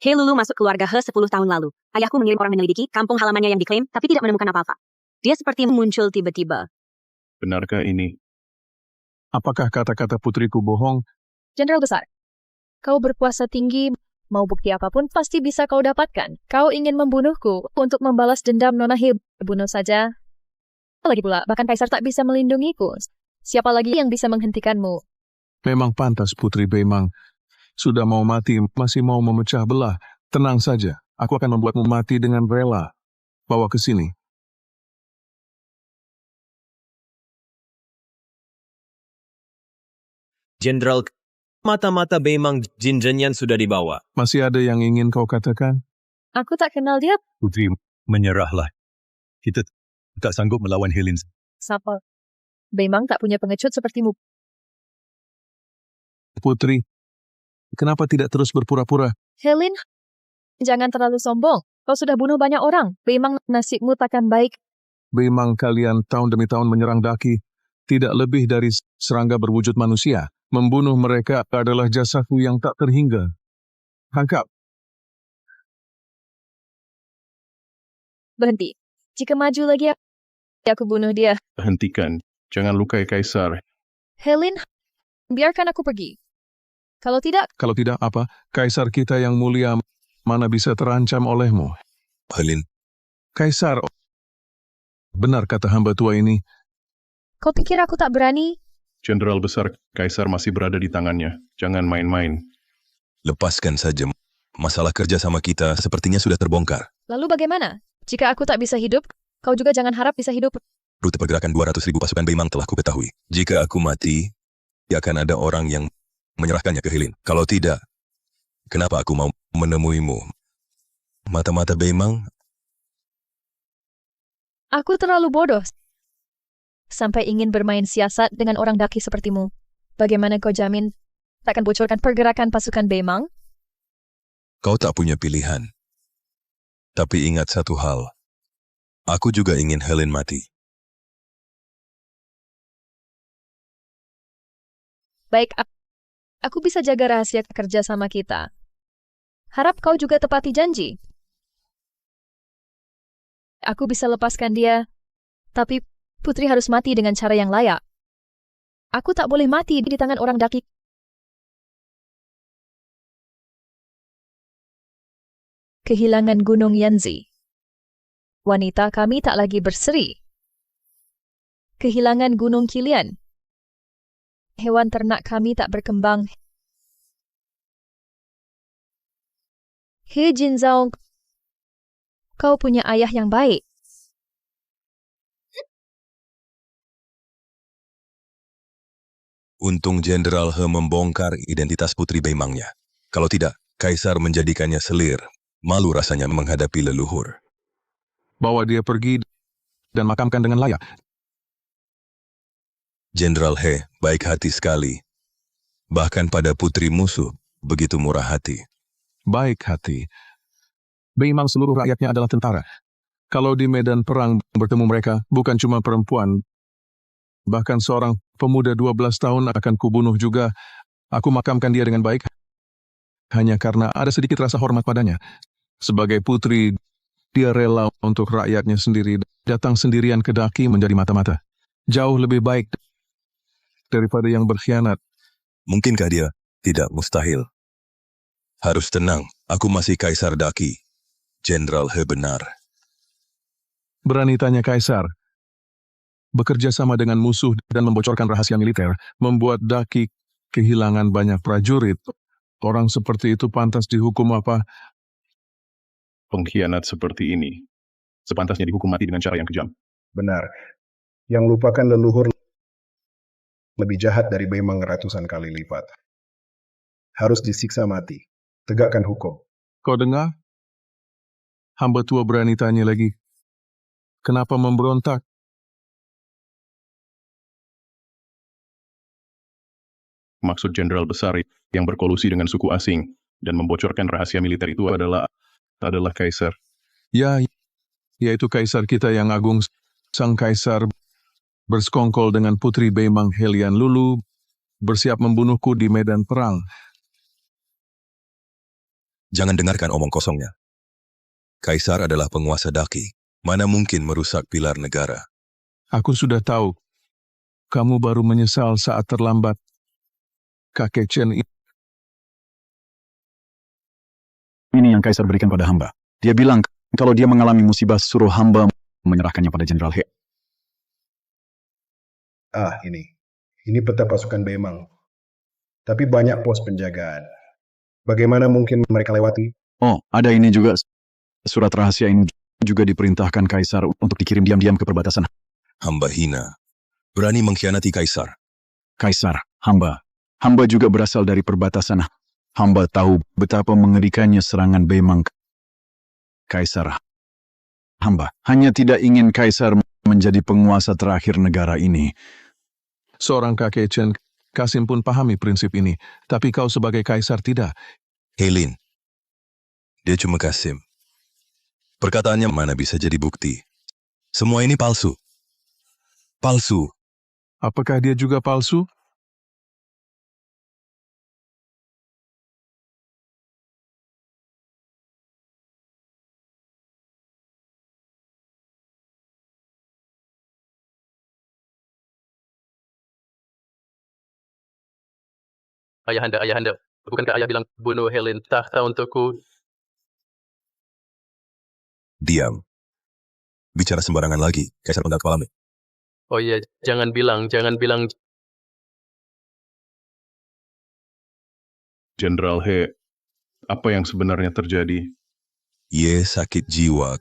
He Lulu masuk keluarga He 10 tahun lalu. Ayahku mengirim orang menyelidiki kampung halamannya yang diklaim, tapi tidak menemukan apa-apa. Dia seperti muncul tiba-tiba. Benarkah ini? apakah kata-kata putriku bohong? Jenderal besar, kau berkuasa tinggi, mau bukti apapun pasti bisa kau dapatkan. Kau ingin membunuhku untuk membalas dendam Nona He. Bunuh saja. Lagi pula, bahkan Kaisar tak bisa melindungiku. Siapa lagi yang bisa menghentikanmu? Memang pantas Putri Beimang. Sudah mau mati, masih mau memecah belah. Tenang saja, aku akan membuatmu mati dengan rela. Bawa ke sini. Jenderal, mata-mata Beimang Jinjenyan sudah dibawa. Masih ada yang ingin kau katakan? Aku tak kenal dia. Putri, menyerahlah. Kita tak sanggup melawan Helin. Siapa? Beimang tak punya pengecut sepertimu. Putri, kenapa tidak terus berpura-pura? Helin, jangan terlalu sombong. Kau sudah bunuh banyak orang. Beimang, nasibmu takkan baik. Beimang kalian tahun demi tahun menyerang Daki. Tidak lebih dari serangga berwujud manusia. Membunuh mereka adalah jasaku yang tak terhingga. Tangkap. Berhenti. Jika maju lagi, aku bunuh dia. Hentikan. Jangan lukai Kaisar. Helin, biarkan aku pergi. Kalau tidak, apa? Kaisar kita yang mulia mana bisa terancam olehmu? Helin. Kaisar, benar kata hamba tua ini. Kau pikir aku tak berani? Jenderal besar Kaisar masih berada di tangannya. Jangan main-main. Lepaskan saja. Masalah kerja sama kita sepertinya sudah terbongkar. Lalu bagaimana? Jika aku tak bisa hidup, kau juga jangan harap bisa hidup. Rute pergerakan 200.000 pasukan Beimang telah kuketahui. Jika aku mati, akan ada orang yang menyerahkannya ke Helin. Kalau tidak, kenapa aku mau menemuimu? Mata-mata Beimang? Aku terlalu bodoh. Sampai ingin bermain siasat dengan orang Daki sepertimu. Bagaimana kau jamin takkan bocorkan pergerakan pasukan Beimang? Kau tak punya pilihan. Tapi ingat satu hal. Aku juga ingin Helin mati. Baik, aku bisa jaga rahasia kerja sama kita. Harap kau juga tepati janji. Aku bisa lepaskan dia, tapi Putri harus mati dengan cara yang layak. Aku tak boleh mati di tangan orang Daki. Kehilangan Gunung Yanzi. Wanita kami tak lagi berseri. Kehilangan Gunung Kilian. Hewan ternak kami tak berkembang. He Jinzao, kau punya ayah yang baik. Untung Jenderal He membongkar identitas Putri Beimangnya. Kalau tidak, Kaisar menjadikannya selir. Malu rasanya menghadapi leluhur. Bawa dia pergi dan makamkan dengan layak. Jenderal He baik hati sekali. Bahkan pada putri musuh, begitu murah hati. Baik hati. Beimang seluruh rakyatnya adalah tentara. Kalau di medan perang bertemu mereka, bukan cuma perempuan, bahkan seorang pemuda 12 tahun akan kubunuh juga. Aku makamkan dia dengan baik, hanya karena ada sedikit rasa hormat padanya. Sebagai putri, dia rela untuk rakyatnya sendiri, datang sendirian ke Daki menjadi mata-mata. Jauh lebih baik daripada yang berkhianat. Mungkinkah dia? Tidak mustahil. Harus tenang, aku masih Kaisar Daki. Jenderal He benar. Berani tanya Kaisar. Bekerja sama dengan musuh dan membocorkan rahasia militer, membuat Daki kehilangan banyak prajurit. Orang seperti itu pantas dihukum apa? Pengkhianat seperti ini sepantasnya dihukum mati dengan cara yang kejam. Benar. Yang lupakan leluhur lebih jahat dari Beimang ratusan kali lipat. Harus disiksa mati. Tegakkan hukum. Kau dengar? Hamba tua berani tanya lagi. Kenapa memberontak? maksud jenderal besar yang berkolusi dengan suku asing dan membocorkan rahasia militer itu adalah kaisar. Ya, yaitu kaisar kita yang agung, sang kaisar bersekongkol dengan putri Beimang Helian Lulu, bersiap membunuhku di medan perang. Jangan dengarkan omong kosongnya. Kaisar adalah penguasa daki. Mana mungkin merusak pilar negara? Aku sudah tahu. Kamu baru menyesal saat terlambat. Kakek Chen Ini yang kaisar berikan pada hamba. Dia bilang, kalau dia mengalami musibah, suruh hamba menyerahkannya pada Jenderal He. Ini peta pasukan Beimang. Tapi banyak pos penjagaan. Bagaimana mungkin mereka lewati? Oh, ada ini juga. Surat rahasia ini juga diperintahkan kaisar untuk dikirim diam-diam ke perbatasan. Hamba hina. Berani mengkhianati kaisar. Kaisar, hamba. Hamba juga berasal dari perbatasan. Hamba tahu betapa mengerikannya serangan Beimang. Kaisar, hamba hanya tidak ingin kaisar menjadi penguasa terakhir negara ini. Seorang kakek Chen, Kasim pun pahami prinsip ini, tapi kau sebagai kaisar tidak. Helin, dia cuma Kasim. Perkataannya mana bisa jadi bukti? Semua ini palsu. Palsu. Apakah dia juga palsu? Ayahanda, bukankah ayah bilang bunuh Helen tahta untukku? Diam. Bicara sembarangan lagi, kaisar penggal kepalamu. Oh iya, jangan bilang. Jenderal He, apa yang sebenarnya terjadi? Ye sakit jiwa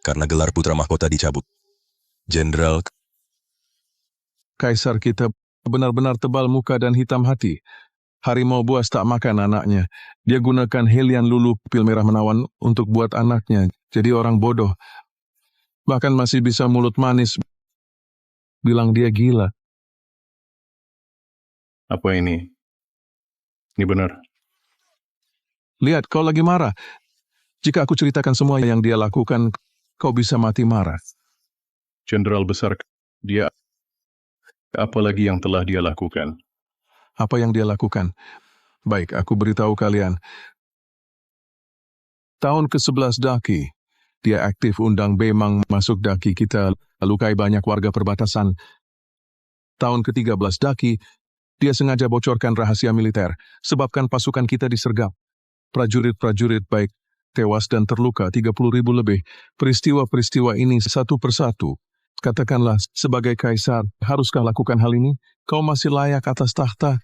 karena gelar putra mahkota dicabut. Jenderal, Kaisar kita benar-benar tebal muka dan hitam hati. Harimau buas tak makan anaknya. Dia gunakan Helian Lulu pil merah menawan untuk buat anaknya. Jadi orang bodoh. Bahkan masih bisa mulut manis. Bilang dia gila. Apa ini? Ini benar. Lihat, kau lagi marah. Jika aku ceritakan semua yang dia lakukan, kau bisa mati marah. Jenderal besar, dia... Apa lagi yang telah dia lakukan? Apa yang dia lakukan? Baik, aku beritahu kalian. Tahun ke-11 Daki, dia aktif undang Beimang masuk Daki kita, lukai banyak warga perbatasan. Tahun ke-13 Daki, dia sengaja bocorkan rahasia militer, sebabkan pasukan kita disergap. Prajurit-prajurit baik tewas dan terluka 30.000 lebih. Peristiwa-peristiwa ini satu persatu. Katakanlah, sebagai kaisar, haruskah lakukan hal ini? Kau masih layak atas tahta.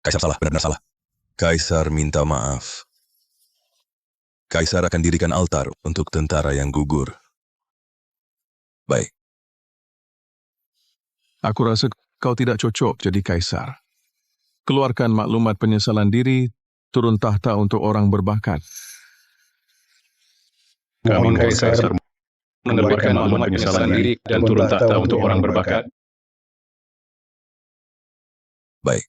kaisar salah, benar-benar salah. Kaisar minta maaf. Kaisar akan dirikan altar untuk tentara yang gugur. Baik. Aku rasa kau tidak cocok jadi kaisar. Keluarkan maklumat penyesalan diri, turun tahta untuk orang berbakat. Kami kaisar menerbitkan maklumat penyesalan diri dan turun tahta untuk orang berbakat. Baik.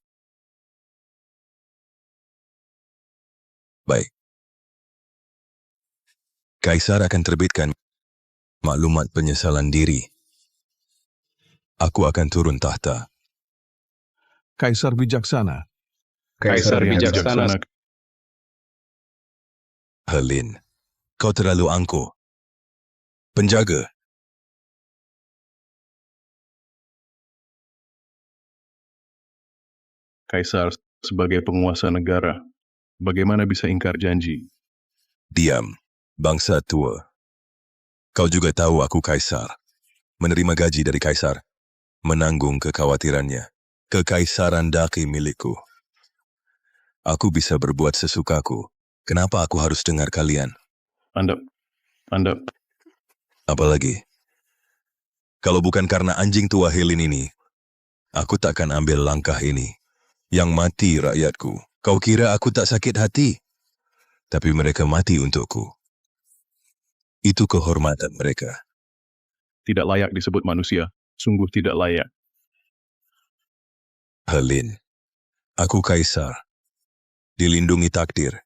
Baik. Kaisar akan terbitkan maklumat penyesalan diri. Aku akan turun tahta. Kaisar bijaksana. Kaisar bijaksana. Helin, kau terlalu angkuh. Penjaga. Kaisar sebagai penguasa negara, bagaimana bisa ingkar janji? Diam, bangsa tua. Kau juga tahu aku kaisar. Menerima gaji dari kaisar. Menanggung kekhawatirannya. Kekaisaran Daki milikku. Aku bisa berbuat sesukaku. Kenapa aku harus dengar kalian? Anda. Apalagi? Kalau bukan karena anjing tua Helin ini, aku takkan ambil langkah ini. Yang mati rakyatku. Kau kira aku tak sakit hati? Tapi mereka mati untukku. Itu kehormatan mereka. Tidak layak disebut manusia. sungguh tidak layak. Helin, aku kaisar. Dilindungi takdir.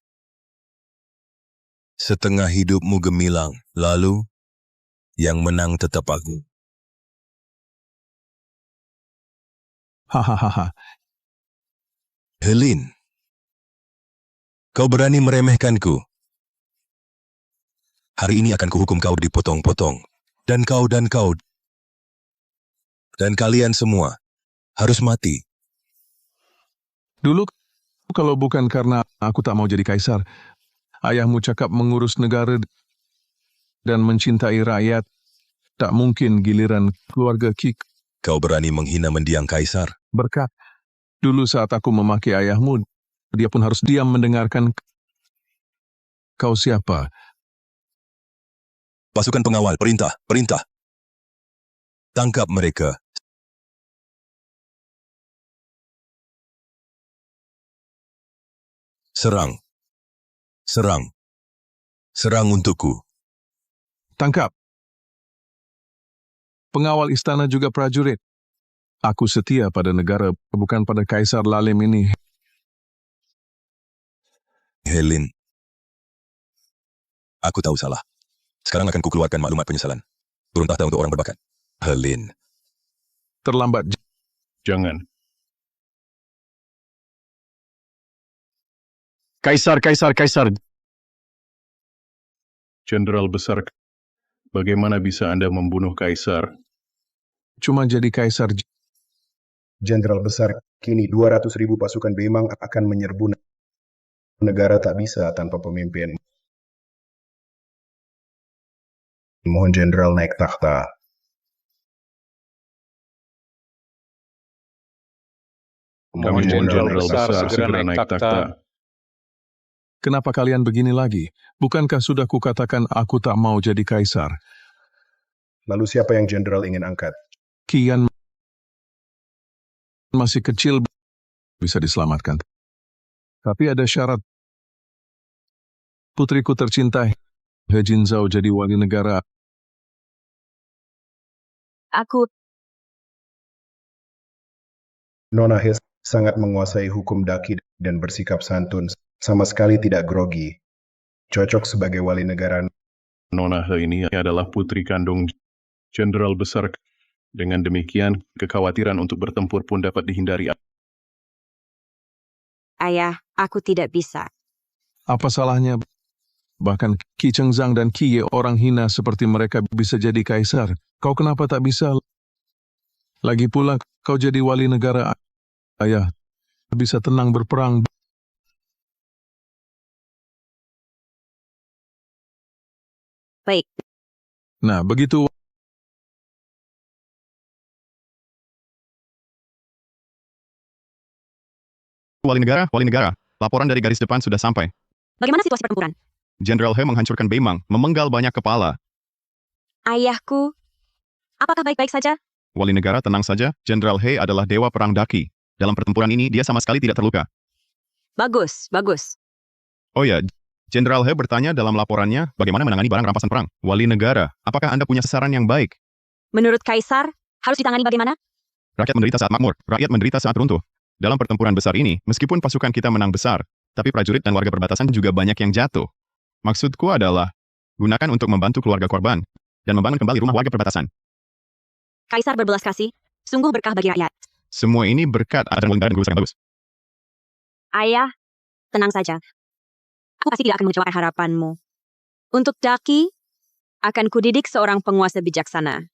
Setengah hidupmu gemilang, lalu yang menang tetap aku. Hahaha. Helin, kau berani meremehkanku. Hari ini akan kuhukum kau dipotong-potong. Dan kau, dan kalian semua harus mati. Dulu, kalau bukan karena aku tak mau jadi kaisar, ayahmu cakap mengurus negara dan mencintai rakyat, tak mungkin giliran keluarga Ki. Kau berani menghina mendiang kaisar? Berkat. Dulu saat aku memaki ayahmu, dia pun harus diam mendengarkan. Kau siapa? Pasukan pengawal, perintah. Tangkap mereka. Serang. Serang untukku. Tangkap. Pengawal istana juga prajurit. Aku setia pada negara, bukan pada kaisar lalim ini. Helin, aku tahu salah. Sekarang akan kukeluarkan maklumat penyesalan. Turun tahta untuk orang berbakat. Helin. Terlambat. Jangan. Kaisar. Jenderal besar, bagaimana bisa Anda membunuh kaisar? Cuma jadi kaisar. Jenderal besar, kini 200.000 pasukan Bemang akan menyerbu negara tak bisa tanpa pemimpin. Mohon jenderal naik takhta. Kami mohon jenderal besar segera naik takhta. Kenapa kalian begini lagi? Bukankah sudah kukatakan aku tak mau jadi kaisar? Lalu siapa yang jenderal ingin angkat? Kian masih kecil, bisa diselamatkan. Tapi ada syarat. Putriku tercinta, He Jinzhao jadi wali negara. Aku Nona He sangat menguasai hukum daki dan bersikap santun, sama sekali tidak grogi. Cocok sebagai wali negara. Nona He ini adalah putri kandung jenderal besar. Dengan demikian, kekhawatiran untuk bertempur pun dapat dihindari. Ayah, aku tidak bisa. Apa salahnya? Bahkan Qi Chengzang dan Qi Ye orang hina seperti mereka bisa jadi kaisar. Kau kenapa tak bisa? Lagi pula, kau jadi wali negara. Ayah, bisa tenang berperang. Baik. Nah, begitu. Wali negara. Laporan dari garis depan sudah sampai. Bagaimana situasi pertempuran? Jenderal He menghancurkan Bemang, memenggal banyak kepala. Ayahku, apakah baik-baik saja? Wali negara tenang saja, Jenderal He adalah dewa perang daki. Dalam pertempuran ini dia sama sekali tidak terluka. Bagus. Oh ya, Jenderal He bertanya dalam laporannya bagaimana menangani barang rampasan perang. Wali negara, apakah Anda punya saran yang baik? Menurut Kaisar, harus ditangani bagaimana? Rakyat menderita saat makmur, rakyat menderita saat runtuh. Dalam pertempuran besar ini, meskipun pasukan kita menang besar, tapi prajurit dan warga perbatasan juga banyak yang jatuh. Maksudku adalah, gunakan untuk membantu keluarga korban, dan membangun kembali rumah warga perbatasan. Kaisar berbelas kasih, sungguh berkah bagi rakyat. Semua ini berkat ada dan guru yang bagus. Ayah, tenang saja. Aku pasti tidak akan mengecewakan harapanmu. Untuk Daki, akan kudidik seorang penguasa bijaksana.